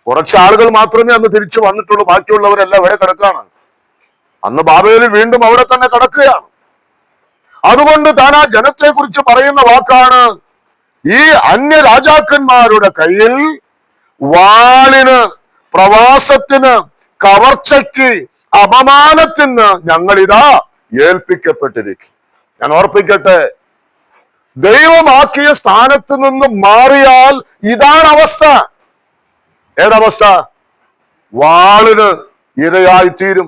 കുറച്ച് ആളുകൾ മാത്രമേ അന്ന് തിരിച്ചു വന്നിട്ടുള്ളൂ. ബാക്കിയുള്ളവരെല്ലാം എവിടെ കിടക്കുകയാണ്? അന്ന് ബാബേലിൽ വീണ്ടും അവിടെ തന്നെ കിടക്കുകയാണ്. അതുകൊണ്ട് താൻ ആ ജനത്തെ കുറിച്ച് പറയുന്ന വാക്കാണ്, ഈ അന്യ രാജാക്കന്മാരുടെ കയ്യിൽ വാളിന് പ്രവാസത്തിന് കവർച്ചയ്ക്ക് അപമാനത്തിന് ഞങ്ങളിതാ ഏൽപ്പിക്കപ്പെട്ടിരിക്കും. ഞാൻ ഓർപ്പിക്കട്ടെ, ദൈവമാക്കിയ സ്ഥാനത്ത് നിന്ന് മാറിയാൽ ഇതാണ് അവസ്ഥ. ഏതവസ്ഥ? വാളിന് ഇരയായിത്തീരും,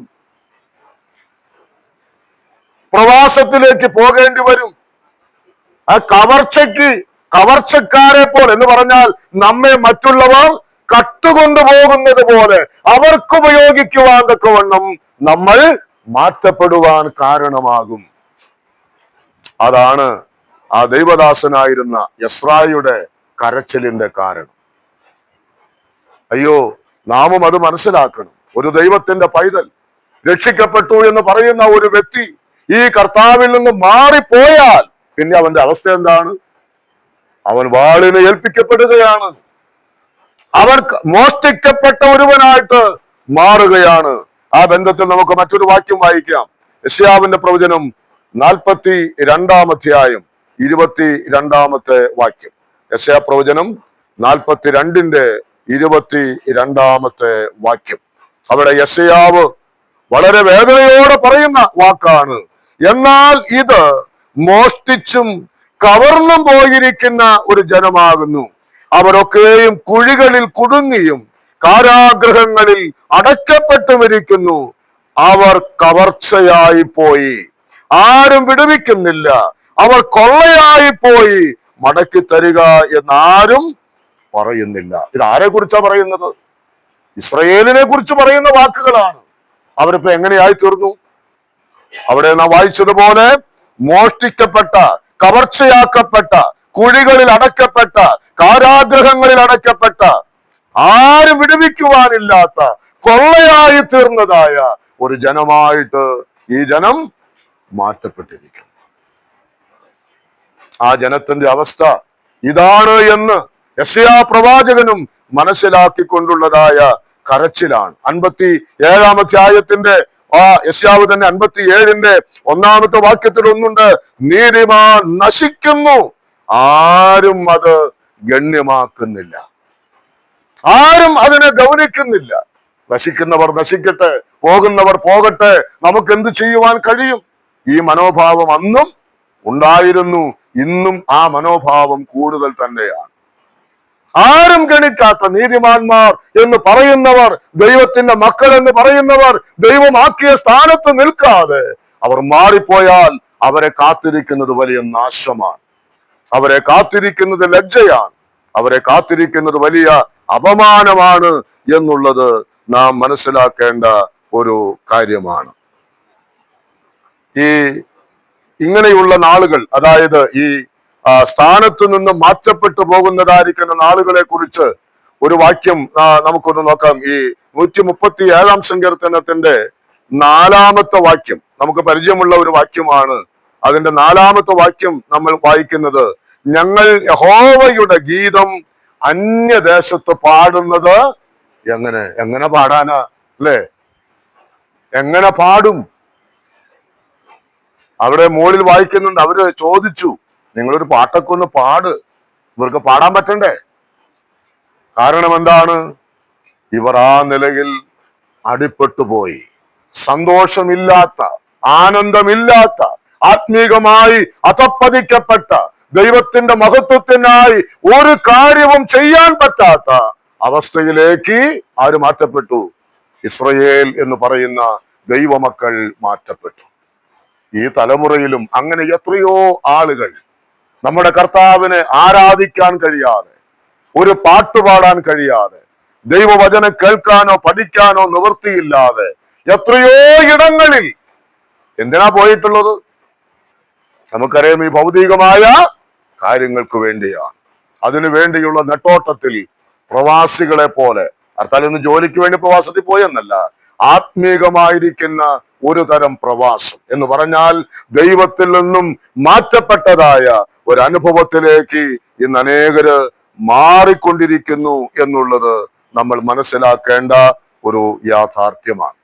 പ്രവാസത്തിലേക്ക് പോകേണ്ടി വരും. ആ കവർച്ചക്കാരെ പോലെ എന്ന് പറഞ്ഞാൽ നമ്മെ മറ്റുള്ളവർ കട്ടുകൊണ്ടുപോകുന്നത് പോലെ അവർക്ക് ഉപയോഗിക്കുവാൻ തക്കവണ്ണം നമ്മൾ മാറ്റപ്പെടുവാൻ കാരണമാകും. അതാണ് ആ ദൈവദാസനായിരുന്ന എസ്രായുടെ കരച്ചിലിന്റെ കാരണം. അയ്യോ, നാമും അത് മനസ്സിലാക്കണം. ഒരു ദൈവത്തിന്റെ പൈതൽ, രക്ഷിക്കപ്പെട്ടു എന്ന് പറയുന്ന ഒരു വ്യക്തി ഈ കർത്താവിൽ നിന്ന് മാറിപ്പോയാൽ പിന്നെ അവന്റെ അവസ്ഥ എന്താണ്? അവൻ വാളിന് ഏൽപ്പിക്കപ്പെടുകയാണ്. അവൻ മോഷ്ടിക്കപ്പെട്ട ഒരുവനായിട്ട് മാറുകയാണ്. ആ ബന്ധത്തിൽ നമുക്ക് മറ്റൊരു വാക്യം വായിക്കാം. യെശയ്യാവിന്റെ പ്രവചനം 42-ാം അധ്യായം 22-ാമത്തെ വാക്യം. യെശയ്യാ പ്രവചനം 42-ന്റെ 22-ാമത്തെ വാക്യം. അവിടെ യെശയ്യാവ് വളരെ വേദനയോടെ പറയുന്ന വാക്കാണ്, എന്നാൽ ഇത് മോഷ്ടിച്ചും കവർന്നും പോയിരിക്കുന്ന ഒരു ജനമാകുന്നു. അവരൊക്കെയും കുഴികളിൽ കുടുങ്ങിയും കാരാഗ്രഹങ്ങളിൽ അടയ്ക്കപ്പെട്ടുമിരിക്കുന്നു. അവർ കവർച്ചയായി പോയി, ആരും വിടുവിക്കുന്നില്ല. അവർ കൊള്ളയായി പോയി, മടക്കി തരിക എന്നാരും പറയുന്നില്ല. ഇത് ആരെ കുറിച്ചാ പറയുന്നത്? ഇസ്രയേലിനെ കുറിച്ച് പറയുന്ന വാക്കുകളാണ്. അവരിപ്പോ എങ്ങനെയായി തീർന്നു? അവിടെ നാം വായിച്ചതുപോലെ മോഷ്ടിക്കപ്പെട്ട, കവർച്ചയാക്കപ്പെട്ട, കുഴികളിൽ അടയ്ക്കപ്പെട്ട, കാരാഗ്രഹങ്ങളിൽ അടയ്ക്കപ്പെട്ട, ആരും വിടുവിക്കുവാനില്ലാത്ത, കൊള്ളയായി തീർന്നതായ ഒരു ജനമായിട്ട് ഈ ജനം മാറ്റപ്പെട്ടിരിക്കുന്നു. ആ ജനത്തിന്റെ അവസ്ഥ ഇതാണ് എന്ന് യെശയ്യാ പ്രവാചകനും മനസ്സിലാക്കിക്കൊണ്ടുള്ളതായ കരച്ചിലാണ്. 57-ാം അധ്യായത്തിന്റെ യെശയ്യാവ് തന്നെ 57-ന്റെ 1-ാമത്തെ വാക്യത്തിൽ ഒന്നുണ്ട്, നീതിമാൻ നശിക്കുന്നു, ആരും അത് ഗണ്യമാക്കുന്നില്ല, ആരും അതിനെ ഗൗനിക്കുന്നില്ല. നശിക്കുന്നവർ നശിക്കട്ടെ, പോകുന്നവർ പോകട്ടെ, നമുക്ക് എന്ത് ചെയ്യുവാൻ കഴിയും? ഈ മനോഭാവം അന്നും ഉണ്ടായിരുന്നു, ഇന്നും ആ മനോഭാവം കൂടുതൽ തന്നെയാണ്. ആരും ഗണിക്കാത്ത നീതിമാന്മാർ എന്ന് പറയുന്നവർ, ദൈവത്തിന്റെ മക്കൾ എന്ന് പറയുന്നവർ ദൈവമാക്കിയ സ്ഥാനത്ത് നിൽക്കാതെ അവർ മാറിപ്പോയാൽ അവരെ കാത്തിരിക്കുന്നത് വലിയ നാശമാണ്, അവരെ കാത്തിരിക്കുന്നത് ലജ്ജയാണ്, അവരെ കാത്തിരിക്കുന്നത് വലിയ അപമാനമാണ് എന്നുള്ളത് നാം മനസ്സിലാക്കേണ്ട ഒരു കാര്യമാണ്. ഇങ്ങനെയുള്ള നാളുകൾ, അതായത് ഈ സ്ഥാനത്ത് നിന്ന് മാറ്റപ്പെട്ടു പോകുന്നതായിരിക്കുന്ന നാളുകളെ കുറിച്ച് ഒരു വാക്യം നമുക്കൊന്ന് നോക്കാം. ഈ 137-ാം സങ്കീർത്തനത്തിന്റെ 4-ാമത്തെ വാക്യം നമുക്ക് പരിചയമുള്ള ഒരു വാക്യമാണ്. അതിന്റെ 4-ാമത്തെ വാക്യം നമ്മൾ വായിക്കുന്നത്, ഞങ്ങൾ യഹോവയുടെ ഗീതം അന്യദേശത്ത് പാടുന്നത് എങ്ങനെ പാടാനാ അല്ലേ? എങ്ങനെ പാടും? അവിടെ മുകളിൽ വായിക്കുന്നുണ്ട്, അവര് ചോദിച്ചു, നിങ്ങളൊരു പാട്ടൊക്കെ ഒന്ന് പാട്. ഇവർക്ക് പാടാൻ പറ്റണ്ടേ? കാരണം എന്താണ്? ഇവർ ആ നിലയിൽ അടിപ്പെട്ടു പോയി. സന്തോഷമില്ലാത്ത, ആനന്ദമില്ലാത്ത, ആത്മീകമായി അധപ്പതിക്കപ്പെട്ട, ദൈവത്തിന്റെ മഹത്വത്തിനായി ഒരു കാര്യവും ചെയ്യാൻ പറ്റാത്ത അവസ്ഥയിലേക്ക് ആര് മാറ്റപ്പെട്ടു? ഇസ്രയേൽ എന്ന് പറയുന്ന ദൈവമക്കൾ മാറ്റപ്പെട്ടു. ഈ തലമുറയിലും അങ്ങനെ എത്രയോ ആളുകൾ നമ്മുടെ കർത്താവിനെ ആരാധിക്കാൻ കഴിയാതെ, ഒരു പാട്ടുപാടാൻ കഴിയാതെ, ദൈവവചനം കേൾക്കാനോ പഠിക്കാനോ നിവൃത്തിയില്ലാതെ എത്രയോ ഇടങ്ങളിൽ എന്തിനാ പോയിട്ടുള്ളത്? നമുക്കറിയാം, ഈ ഭൗതികമായ കാര്യങ്ങൾക്ക് വേണ്ടിയാണ്. അതിനു വേണ്ടിയുള്ള നെട്ടോട്ടത്തിൽ പ്രവാസികളെ പോലെ, അർത്ഥാൽ ഇന്ന് ജോലിക്ക് വേണ്ടി പ്രവാസത്തിൽ പോയെന്നല്ല, ആത്മീകമായിരിക്കുന്ന ഒരു തരം പ്രവാസം എന്ന് പറഞ്ഞാൽ ദൈവത്തിൽ നിന്നും മാറ്റപ്പെട്ടതായ ഒരു അനുഭവത്തിലേക്ക് ഇന്ന് അനേകര് മാറിക്കൊണ്ടിരിക്കുന്നു എന്നുള്ളത് നമ്മൾ മനസ്സിലാക്കേണ്ട ഒരു യാഥാർത്ഥ്യമാണ്.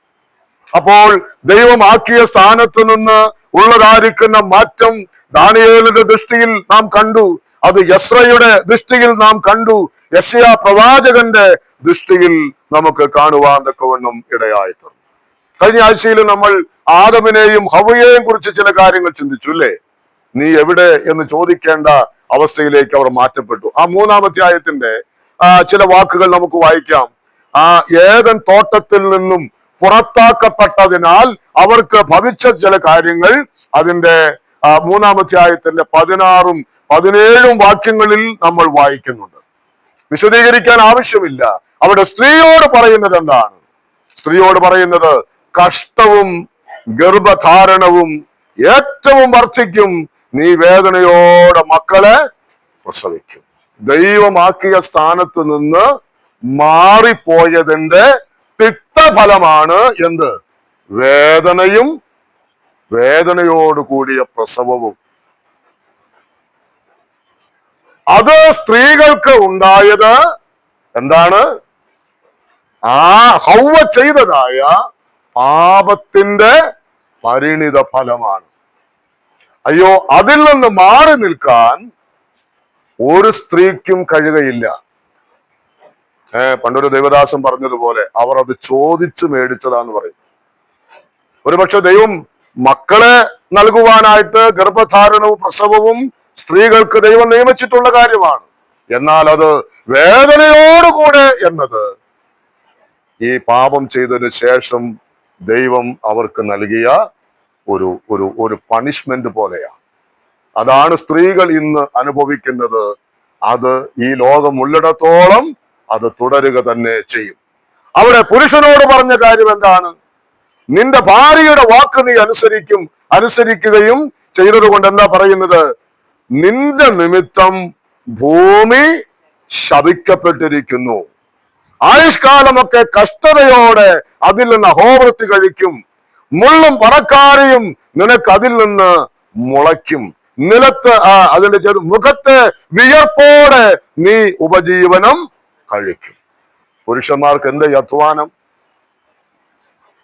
അപ്പോൾ ദൈവമാക്കിയ സ്ഥാനത്ത് നിന്ന് ഉള്ളതായിരിക്കുന്ന മാറ്റം ദാനിയേലിന്റെ ദൃഷ്ടിയിൽ നാം കണ്ടു, അത് യസ്രയുടെ ദൃഷ്ടിയിൽ നാം കണ്ടു, യെശയ്യാ പ്രവാചകന്റെ ദൃഷ്ടിയിൽ നമുക്ക് കാണുവാൻ തക്കവണ്ണം ഇടയായിട്ടുണ്ട്. കഴിഞ്ഞ ആഴ്ചയിൽ നമ്മൾ ആദമിനെയും ഹവ്വയെയും കുറിച്ച് ചില കാര്യങ്ങൾ ചിന്തിച്ചു അല്ലേ? നീ എവിടെ എന്ന് ചോദിക്കേണ്ട അവസ്ഥയിലേക്ക് അവർ മാറ്റപ്പെട്ടു. ആ 3-ാം അധ്യായത്തിന്റെ ചില വാക്കുകൾ നമുക്ക് വായിക്കാം. ഏദൻ തോട്ടത്തിൽ നിന്നും പുറത്താക്കപ്പെട്ടതിനാൽ അവർക്ക് ഭവിച്ച ചില കാര്യങ്ങൾ അതിന്റെ 3-ാം അധ്യായത്തിന്റെ 16-ഉം 17-ഉം വാക്യങ്ങളിൽ നമ്മൾ വായിക്കുന്നുണ്ട്. വിശദീകരിക്കാൻ ആവശ്യമില്ല. അവിടെ സ്ത്രീയോട് പറയുന്നത് എന്താണ്? സ്ത്രീയോട് പറയുന്നത് കഷ്ടവും ഗർഭധാരണവും ഏറ്റവും വർദ്ധിക്കും, നീ വേദനയോടെ മക്കളെ പ്രസവിക്കും. ദൈവമാക്കിയ സ്ഥാനത്ത് നിന്ന് മാറിപ്പോയതിന്റെ തിക്തഫലമാണ് എന്ത്? വേദനയും വേദനയോട് കൂടിയ പ്രസവവും. അത് സ്ത്രീകൾക്ക് ഉണ്ടായത് എന്താണ്? ഹൗവ ചെയ്തതായ പാപത്തിന്റെ പരിണിത ഫലമാണ്. അയ്യോ, അതിൽ നിന്ന് മാറി നിൽക്കാൻ ഒരു സ്ത്രീക്കും കഴിയുകയില്ല. പണ്ടൊരു ദേവദാസൻ പറഞ്ഞതുപോലെ അവർ അത് ചോദിച്ചു മേടിച്ചതാന്ന് പറയും. ഒരുപക്ഷെ ദൈവം മക്കളെ നൽകുവാനായിട്ട് ഗർഭധാരണവും പ്രസവവും സ്ത്രീകൾക്ക് ദൈവം നിയമിച്ചിട്ടുള്ള കാര്യമാണ്. എന്നാൽ അത് വേദനയോടുകൂടെ എന്നത് ഈ പാപം ചെയ്തതിന് ശേഷം ദൈവം അവർക്ക് നൽകിയ ഒരു ഒരു ഒരു പണിഷ്മെന്റ് പോലെയാണ്. അതാണ് സ്ത്രീകൾ ഇന്ന് അനുഭവിക്കുന്നത്. അത് ഈ ലോകം ഉള്ളിടത്തോളം അത് തുടരുക തന്നെ ചെയ്യും. അവിടെ പുരുഷനോട് പറഞ്ഞ കാര്യം എന്താണ്? നിന്റെ ഭാര്യയുടെ വാക്ക് നീ അനുസരിക്കുകയും ചെയ്തത് കൊണ്ട് എന്താ പറയുന്നത്? നിന്റെ നിമിത്തം ഭൂമി ശപിക്കപ്പെട്ടിരിക്കുന്നു. ആയുഷ്കാലമൊക്കെ കഷ്ടതയോടെ അതിൽ നിന്ന് അഹോവൃത്തി കഴിക്കും. മുള്ളും പറക്കാരയും നിനക്ക് അതിൽ നിന്ന് മുളയ്ക്കും. നിലത്ത് അതിന്റെ മുഖത്തെ വിയർപ്പോടെ നീ ഉപജീവനം കഴിക്കും. പുരുഷന്മാർക്ക് എന്ത് അധ്വാനം,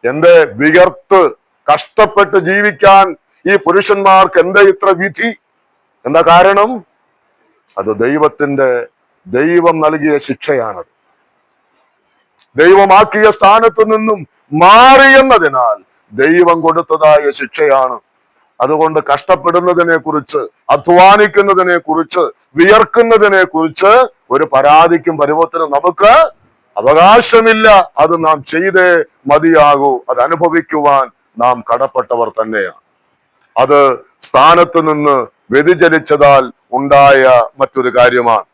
എന്ത് വിയർത്ത് കഷ്ടപ്പെട്ട് ജീവിക്കാൻ ഈ പുരുഷന്മാർക്ക് എന്താ ഇത്ര വിധി? എന്താ കാരണം? അത് ദൈവം നൽകിയ ശിക്ഷയാണത്. ദൈവമാക്കിയ സ്ഥാനത്ത് നിന്നും മാറിയെന്നതിനാൽ ദൈവം കൊടുത്തതായ ശിക്ഷയാണ്. അതുകൊണ്ട് കഷ്ടപ്പെടുന്നതിനെ കുറിച്ച്, അധ്വാനിക്കുന്നതിനെ കുറിച്ച്, വിയർക്കുന്നതിനെ കുറിച്ച് ഒരു പരാതിക്കും പരുവത്തിനും നമുക്ക് അവകാശമില്ല. അത് നാം ചെയ്തേ മതിയാകൂ. അത് അനുഭവിക്കുവാൻ നാം കടപ്പെട്ടവർ തന്നെയാണ്. അത് സ്ഥാനത്ത് നിന്ന് വ്യതിചലിച്ചതാൽ ഉണ്ടായ മറ്റൊരു കാര്യമാണ്.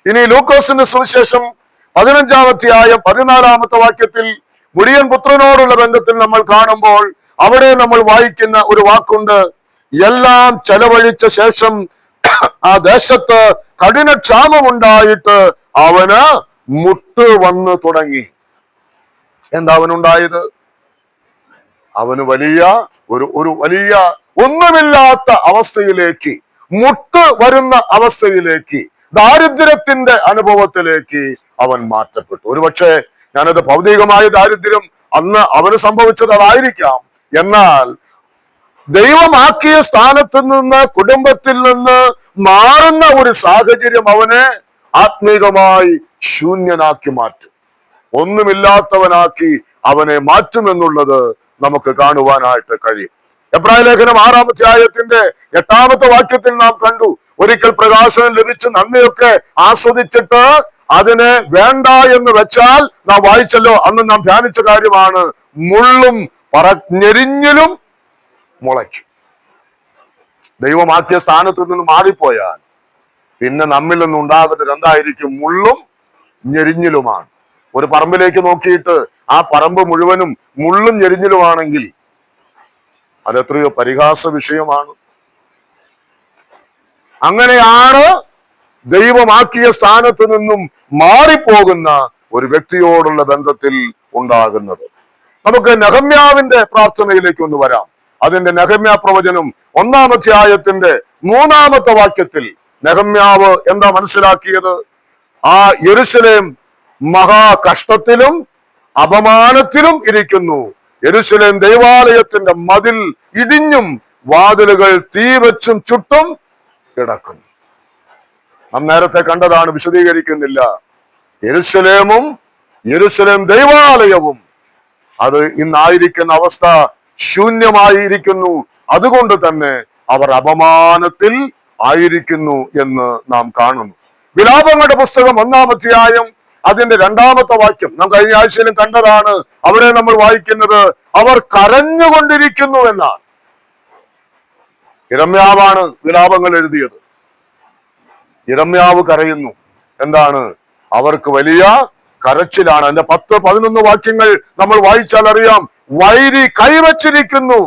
ഇനി ലൂക്കോസിന്റെ സുവിശേഷം 15-ാം അധ്യായം 14-ാമത്തെ വാക്യത്തിൽ മുടിയൻ പുത്രനോടുള്ള ബന്ധത്തിൽ നമ്മൾ കാണുമ്പോൾ അവിടെ നമ്മൾ വായിക്കുന്ന ഒരു വാക്കുണ്ട്. എല്ലാം ചെലവഴിച്ച ശേഷം ആ ദേശത്ത് കഠിനക്ഷാമമുണ്ടായിട്ട് അവന് മുട്ട് വന്ന് തുടങ്ങി. എന്താ അവനുണ്ടായത്? അവന് വലിയ ഒരു വലിയ ഒന്നുമില്ലാത്ത അവസ്ഥയിലേക്ക്, മുട്ട് വരുന്ന അവസ്ഥയിലേക്ക്, ദാരിദ്ര്യത്തിന്റെ അനുഭവത്തിലേക്ക് അവൻ മാറ്റപ്പെട്ടു. ഒരുപക്ഷെ ഞാനത് ഭൗതികമായ ദാരിദ്ര്യം അന്ന് അവന് സംഭവിച്ചത് അതായിരിക്കാം. എന്നാൽ ദൈവമാക്കിയ സ്ഥാനത്ത് നിന്ന്, കുടുംബത്തിൽ നിന്ന് മാറുന്ന ഒരു സാഹചര്യം അവനെ ആത്മീകമായി ശൂന്യനാക്കി മാറ്റും. ഒന്നുമില്ലാത്തവനാക്കി അവനെ മാറ്റുമെന്നുള്ളത് നമുക്ക് കാണുവാനായിട്ട് കഴിയും. എബ്രായ ലേഖനം 6-ാം അധ്യായത്തിന്റെ 8-ാമത്തെ വാക്യത്തിൽ നാം കണ്ടു, ഒരിക്കൽ പ്രകാശനം ലഭിച്ച് നന്ദിയൊക്കെ ആസ്വദിച്ചിട്ട് അതിനെ വേണ്ട എന്ന് വെച്ചാൽ, നാം വായിച്ചല്ലോ, അന്ന് നാം ധ്യാനിച്ച കാര്യമാണ്, മുള്ളും ഞെരിഞ്ഞിലും മുളയ്ക്കും. ദൈവമാക്കിയ സ്ഥാനത്ത് നിന്ന് മാറിപ്പോയാൽ പിന്നെ നമ്മിൽ നിന്നും ഉണ്ടാകുന്നത് എന്തായിരിക്കും? മുള്ളും ഞെരിഞ്ഞിലുമാണ്. ഒരു പറമ്പിലേക്ക് നോക്കിയിട്ട് ആ പറമ്പ് മുഴുവനും മുള്ളും ഞെരിഞ്ഞിലുമാണെങ്കിൽ അതെത്രയോ പരിഹാസ വിഷയമാണ്. അങ്ങനെയാണ് ദൈവമാക്കിയ സ്ഥാനത്ത് നിന്നും മാറിപ്പോകുന്ന ഒരു വ്യക്തിയോടുള്ള ബന്ധത്തിൽ ഉണ്ടാകുന്നത്. നമുക്ക് നെഹമ്യാവിന്റെ പ്രാർത്ഥനയിലേക്ക് ഒന്ന് വരാം. അതിന്റെ നെഹമ്യാ പ്രവചനം 1-ാം അധ്യായത്തിന്റെ 3-ാമത്തെ വാക്യത്തിൽ നെഹമ്യാവ് എന്താ മനസ്സിലാക്കിയത്? ആ യെരൂശലേം മഹാകഷ്ടത്തിലും അപമാനത്തിലും ഇരിക്കുന്നു. യെരൂശലേം ദൈവാലയത്തിന്റെ മതിൽ ഇടിഞ്ഞും വാതിലുകൾ തീ വെച്ചും ചുട്ടും കിടക്കുന്നു. നാം നേരത്തെ കണ്ടതാണ്, വിശദീകരിക്കുന്നില്ല. യെരൂശലേമും യെരൂശലേം ദൈവാലയവും അത് ഇന്നായിരിക്കുന്ന അവസ്ഥ ശൂന്യമായിരിക്കുന്നു. അതുകൊണ്ട് തന്നെ അവർ അപമാനത്തിൽ ആയിരിക്കുന്നു എന്ന് നാം കാണുന്നു. വിലാപങ്ങളുടെ പുസ്തകം 1-ാം അധ്യായം അതിന്റെ 2-ാമത്തെ വാക്യം നാം കഴിഞ്ഞ ആഴ്ചയിലും കണ്ടതാണ്. അവിടെ നമ്മൾ വായിക്കുന്നത് അവർ കരഞ്ഞുകൊണ്ടിരിക്കുന്നു എന്നാണ്. യിരെമ്യാവാണ് വിലാപങ്ങൾ എഴുതിയത്. യിരെമ്യാവ് കരയുന്നു. എന്താണ്? അവർക്ക് വലിയ കരച്ചിലാണ്. അതിന്റെ 10-11 വാക്യങ്ങൾ നമ്മൾ വായിച്ചാൽ അറിയാം. വൈരി കൈവച്ചിരിക്കുന്നു,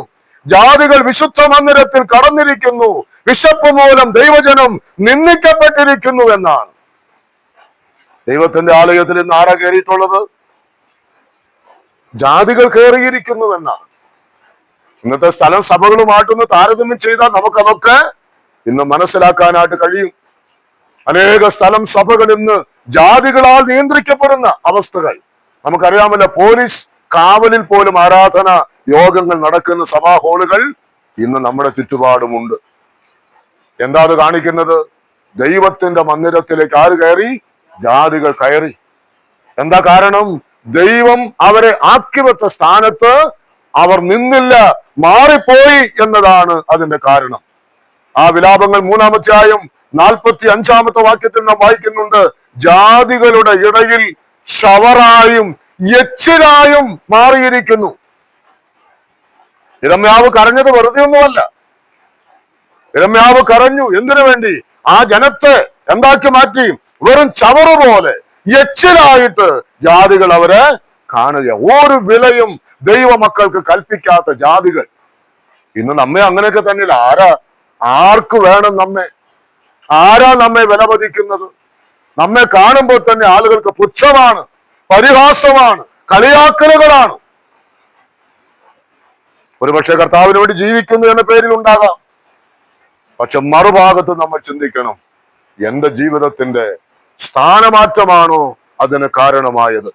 ജാതികൾ വിശുദ്ധ മന്ദിരത്തിൽ കടന്നിരിക്കുന്നു, വിശപ്പ് മൂലം ദൈവജനം നിന്ദിക്കപ്പെട്ടിരിക്കുന്നു എന്നാണ്. ദൈവത്തിന്റെ ആലയത്തിൽ ഇന്ന് ആരാ കയറിയിട്ടുള്ളത്? ജാതികൾ കയറിയിരിക്കുന്നു എന്നാണ്. ഇന്നത്തെ സ്ഥലം സഭകളുമായിട്ടൊന്ന് താരതമ്യം ചെയ്താൽ നമുക്കതൊക്കെ ഇന്ന് മനസ്സിലാക്കാനായിട്ട് കഴിയും. അനേക സ്ഥലം സഭകൾ ഇന്ന് ജാതികളാൽ നിയന്ത്രിക്കപ്പെടുന്ന അവസ്ഥകൾ നമുക്കറിയാമല്ലോ. പോലീസ് കാവലിൽ പോലും ആരാധന യോഗങ്ങൾ നടക്കുന്ന സഭാ ഹാളുകൾ ഇന്ന് നമ്മുടെ ചുറ്റുപാടുമുണ്ട്. എന്താ അത് കാണിക്കുന്നത്? ദൈവത്തിന്റെ മന്ദിരത്തിലേക്ക് ആര് കയറി? ജാതികൾ കയറി. എന്താ കാരണം? ദൈവം അവരെ ആക്കിവെച്ച സ്ഥാനത്ത് അവർ നിന്നില്ല, മാറിപ്പോയി എന്നതാണ് അതിന്റെ കാരണം. ആ വിലാപങ്ങൾ 3-ാം അധ്യായം 45-ാമത്തെ വാക്യത്തിൽ നാം വായിക്കുന്നുണ്ട്. ജാതികളുടെ ഇടയിൽ ശവറായും എച്ചിലായും മാറിയിരിക്കുന്നു. യിരെമ്യാവ് കരഞ്ഞത് വെറുതെ ഒന്നുമല്ല. യിരെമ്യാവ് കരഞ്ഞു. എന്തിനു വേണ്ടി? ആ ജനത്തെ എന്താക്കി മാറ്റി? വെറും ചവറ് പോലെ എച്ചിലായിട്ട് ജാതികൾ അവരെ കാണുക. ഒരു വിലയും ദൈവമക്കൾക്ക് കൽപ്പിക്കാത്ത ജാതികൾ. ഇന്ന് നമ്മെ അങ്ങനെയൊക്കെ തന്നെയല്ല. ആർക്ക് വേണം നമ്മെ? ആരാ നമ്മെ വിലമതിക്കുന്നത്? നമ്മെ കാണുമ്പോൾ തന്നെ ആളുകൾക്ക് പുച്ഛമാണ്, പരിഹാസമാണ്, കളിയാക്കലുകളാണ്. ഒരുപക്ഷെ കർത്താവിന് വേണ്ടി ജീവിക്കുന്നു എന്ന പേരിൽ ഉണ്ടാകാം. പക്ഷെ മറുഭാഗത്ത് നമ്മൾ ചിന്തിക്കണം, എന്റെ ജീവിതത്തിന്റെ സ്ഥാനമാറ്റമാണോ അതിന് കാരണമായത്?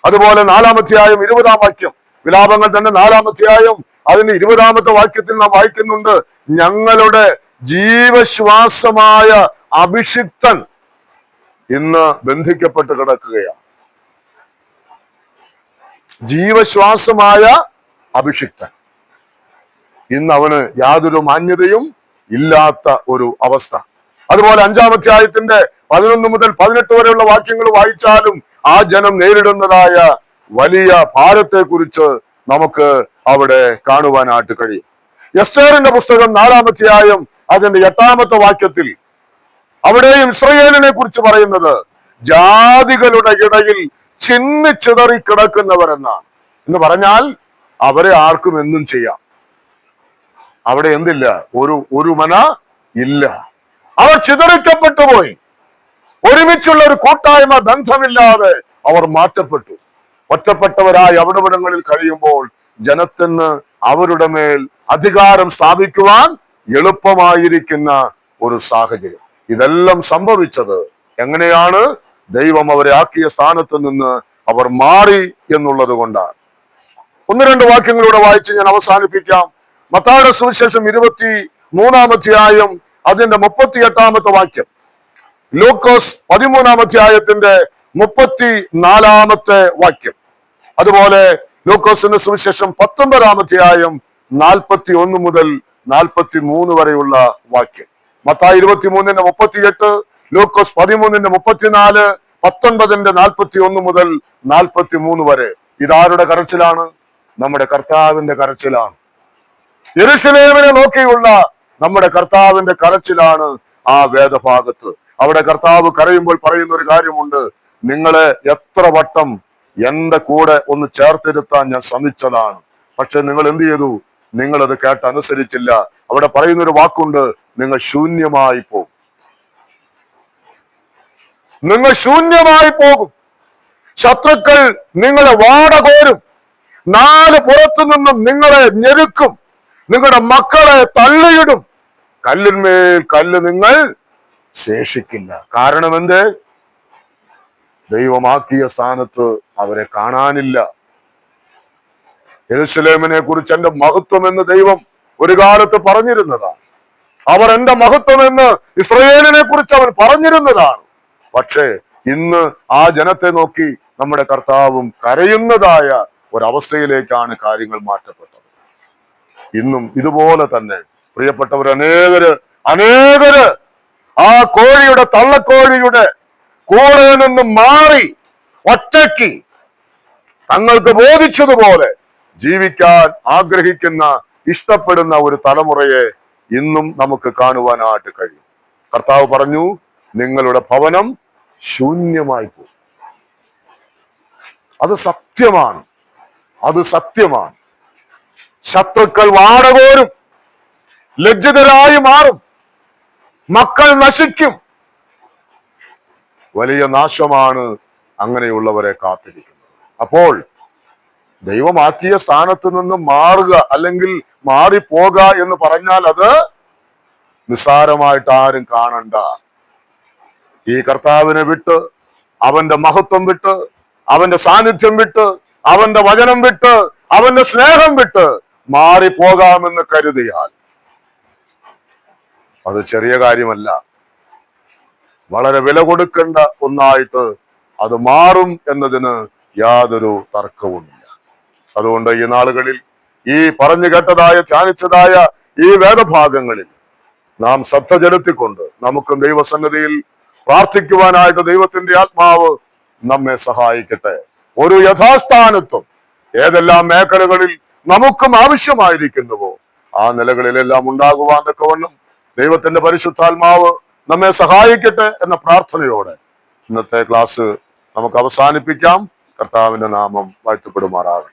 അതുപോലെ 4-ാം അധ്യായം 20-ാം വാക്യം, വിലാപങ്ങൾ തന്നെ 4-ാം അധ്യായം അതിന് 20-ാമത്തെ വാക്യത്തിൽ നാം വായിക്കുന്നുണ്ട്. ഞങ്ങളുടെ ജീവശ്വാസമായ അഭിഷിക്തൻ ഇന്ന് ബന്ധിക്കപ്പെട്ട് കിടക്കുകയാണ്. ജീവശ്വാസമായ അഭിഷിക്തൻ ഇന്ന് അവന് യാതൊരു മാന്യതയും ഇല്ലാത്ത ഒരു അവസ്ഥ. അതുപോലെ 5-ാം അധ്യായത്തിന്റെ 11 മുതൽ 18 വരെയുള്ള വാക്യങ്ങൾ വായിച്ചാലും ആ ജനം നേരിടുന്നതായ വലിയ ഭാരത്തെ കുറിച്ച് നമുക്ക് അവിടെ കാണുവാനായിട്ട് കഴിയും. എസ്തേറിന്റെ പുസ്തകം 4-ാം അധ്യായം അതിന്റെ 8-ാമത്തെ വാക്യത്തിൽ അവിടെയും ഇസ്രായേലിനെ കുറിച്ച് പറയുന്നത് ജാതികളുടെ ഇടയിൽ ചിന്നിച്ചിതറി കിടക്കുന്നവരെന്നാണ്. എന്ന് പറഞ്ഞാൽ അവരെ ആർക്കും എന്തും ചെയ്യാം. അവിടെ എന്തില്ല? ഒരു മന ഇല്ല. അവർ ചിതറിക്കപ്പെട്ടു പോയി. ഒരുമിച്ചുള്ള ഒരു കൂട്ടായ്മ ബന്ധമില്ലാതെ അവർ മാറ്റപ്പെട്ടു. ഒറ്റപ്പെട്ടവരായി അവിടവിടങ്ങളിൽ കഴിയുമ്പോൾ ജനത്തിന് അവരുടെ മേൽ അധികാരം സ്ഥാപിക്കുവാൻ എളുപ്പമായിരിക്കുന്ന ഒരു സാഹചര്യം. ഇതെല്ലാം സംഭവിച്ചത് എങ്ങനെയാണ്? ദൈവം അവരെ ആക്കിയ സ്ഥാനത്ത് നിന്ന് അവർ മാറി എന്നുള്ളത് കൊണ്ടാണ്. 1-2 വാക്യങ്ങളിലൂടെ വായിച്ച് ഞാൻ അവസാനിപ്പിക്കാം. മത്തായിയുടെ സുവിശേഷം 23-ാം അധ്യായം അതിന്റെ 38-ാമത്തെ വാക്യം, ലൂക്കോസ് 13-ാം അധ്യായത്തിന്റെ 34-ാമത്തെ വാക്യം, അതുപോലെ ലൂക്കോസിന്റെ സുവിശേഷം 19-ാം അധ്യായം 41 മുതൽ 43 വരെയുള്ള വാക്യം. മത്തായി 23-ന്റെ 38, ലൂക്കോസ് 13-ന്റെ 34, 19-ന്റെ 41 മുതൽ 43 വരെ. ഇതാരുടെ കരച്ചിലാണ്? നമ്മുടെ കർത്താവിന്റെ കരച്ചിലാണ്. യെരൂശലേമിനെ നോക്കിയുള്ള നമ്മുടെ കർത്താവിന്റെ കരച്ചിലാണ് ആ വേദഭാഗത്ത്. അവിടെ കർത്താവ് കരയുമ്പോൾ പറയുന്ന ഒരു കാര്യമുണ്ട്, നിങ്ങളെ എത്ര വട്ടം എന്റെ കൂടെ ഒന്ന് ചേർത്തിരുത്താൻ ഞാൻ ശ്രമിച്ചതാണ്, പക്ഷെ നിങ്ങൾ എന്ത് ചെയ്തു? നിങ്ങളത് കേട്ടനുസരിച്ചില്ല. അവിടെ പറയുന്നൊരു വാക്കുണ്ട്, നിങ്ങൾ ശൂന്യമായി പോകും. നിങ്ങൾ ശൂന്യമായി പോകും. ശത്രുക്കൾ നിങ്ങളെ വാടകോരും, നാല് പുറത്തു നിന്നും നിങ്ങളെ ഞെരുക്കും, നിങ്ങളുടെ മക്കളെ തള്ളിയിടും, കല്ലിന്മേൽ കല്ല് നിങ്ങൾ ശേഷിക്കില്ല. കാരണം എന്ത്? ദൈവമാക്കിയ സ്ഥാനത്ത് അവരെ കാണാനില്ല. യെരൂശലേമിനെ കുറിച്ച് എന്റെ മഹത്വം എന്ന് ദൈവം ഒരു കാലത്ത് പറഞ്ഞിരുന്നതാണ്. അവർ എന്റെ മഹത്വം എന്ന് ഇസ്രായേലിനെ കുറിച്ച് അവൻ പറഞ്ഞിരുന്നതാണ്. പക്ഷേ ഇന്ന് ആ ജനത്തെ നോക്കി നമ്മുടെ കർത്താവും കരയുന്നതായ ഒരവസ്ഥയിലേക്കാണ് കാര്യങ്ങൾ മാറ്റപ്പെട്ടത്. ഇന്നും ഇതുപോലെ തന്നെ പ്രിയപ്പെട്ടവർ, അനേകര് ആ കോഴിയുടെ, തള്ളക്കോഴിയുടെ കൂടെ നിന്ന് മാറി ഒറ്റയ്ക്ക് തങ്ങൾക്ക് ബോധിച്ചതുപോലെ ജീവിക്കാൻ ആഗ്രഹിക്കുന്ന, ഇഷ്ടപ്പെടുന്ന ഒരു തലമുറയെ ഇന്നും നമുക്ക് കാണുവാനായിട്ട് കഴിയും. കർത്താവ് പറഞ്ഞു, നിങ്ങളുടെ ഭവനം ശൂന്യമായി പോകും. അത് സത്യമാണ്, അത് സത്യമാണ്. ശത്രുക്കൾ വാടകോരും, ലജ്ജിതരായി മാറും, മക്കൾ നശിക്കും. വലിയ നാശമാണ് അങ്ങനെയുള്ളവരെ കാത്തിരിക്കുന്നത്. അപ്പോൾ ദൈവമാക്കിയ സ്ഥാനത്ത് നിന്ന് മാറുക അല്ലെങ്കിൽ മാറിപ്പോക എന്ന് പറഞ്ഞാൽ അത് നിസ്സാരമായിട്ട് ആരും കാണണ്ട. ഈ കർത്താവിനെ വിട്ട്, അവന്റെ മഹത്വം വിട്ട്, അവന്റെ സാന്നിധ്യം വിട്ട്, അവന്റെ വചനം വിട്ട്, അവന്റെ സ്നേഹം വിട്ട് മാറിപ്പോകാമെന്ന് കരുതിയാൽ അത് ചെറിയ കാര്യമല്ല. വളരെ വില കൊടുക്കേണ്ട ഒന്നായിട്ട് അത് മാറും എന്നതിന് യാതൊരു തർക്കവുമില്ല. അതുകൊണ്ട് ഈ നാളുകളിൽ ഈ പറഞ്ഞു കേട്ടതായ, ധ്യാനിച്ചതായ ഈ വേദഭാഗങ്ങളിൽ നാം ശ്രദ്ധ ചെലുത്തിക്കൊണ്ട് നമുക്കും ദൈവസന്നിധിയിൽ പ്രാർത്ഥിക്കുവാനായിട്ട് ദൈവത്തിന്റെ ആത്മാവ് നമ്മെ സഹായിക്കട്ടെ. ഒരു യഥാസ്ഥാനത്വം ഏതെല്ലാം മേഖലകളിൽ നമുക്കും ആവശ്യമായിരിക്കുന്നുവോ ആ നിലകളിലെല്ലാം ഉണ്ടാകുവാൻ തക്കവണ്ണം ദൈവത്തിന്റെ പരിശുദ്ധാത്മാവ് നമ്മെ സഹായിക്കട്ടെ എന്ന പ്രാർത്ഥനയോടെ ഇന്നത്തെ ക്ലാസ് നമുക്ക് അവസാനിപ്പിക്കാം. കർത്താവിന്റെ നാമം വാഴ്ത്തപ്പെടുമാറാകട്ടെ.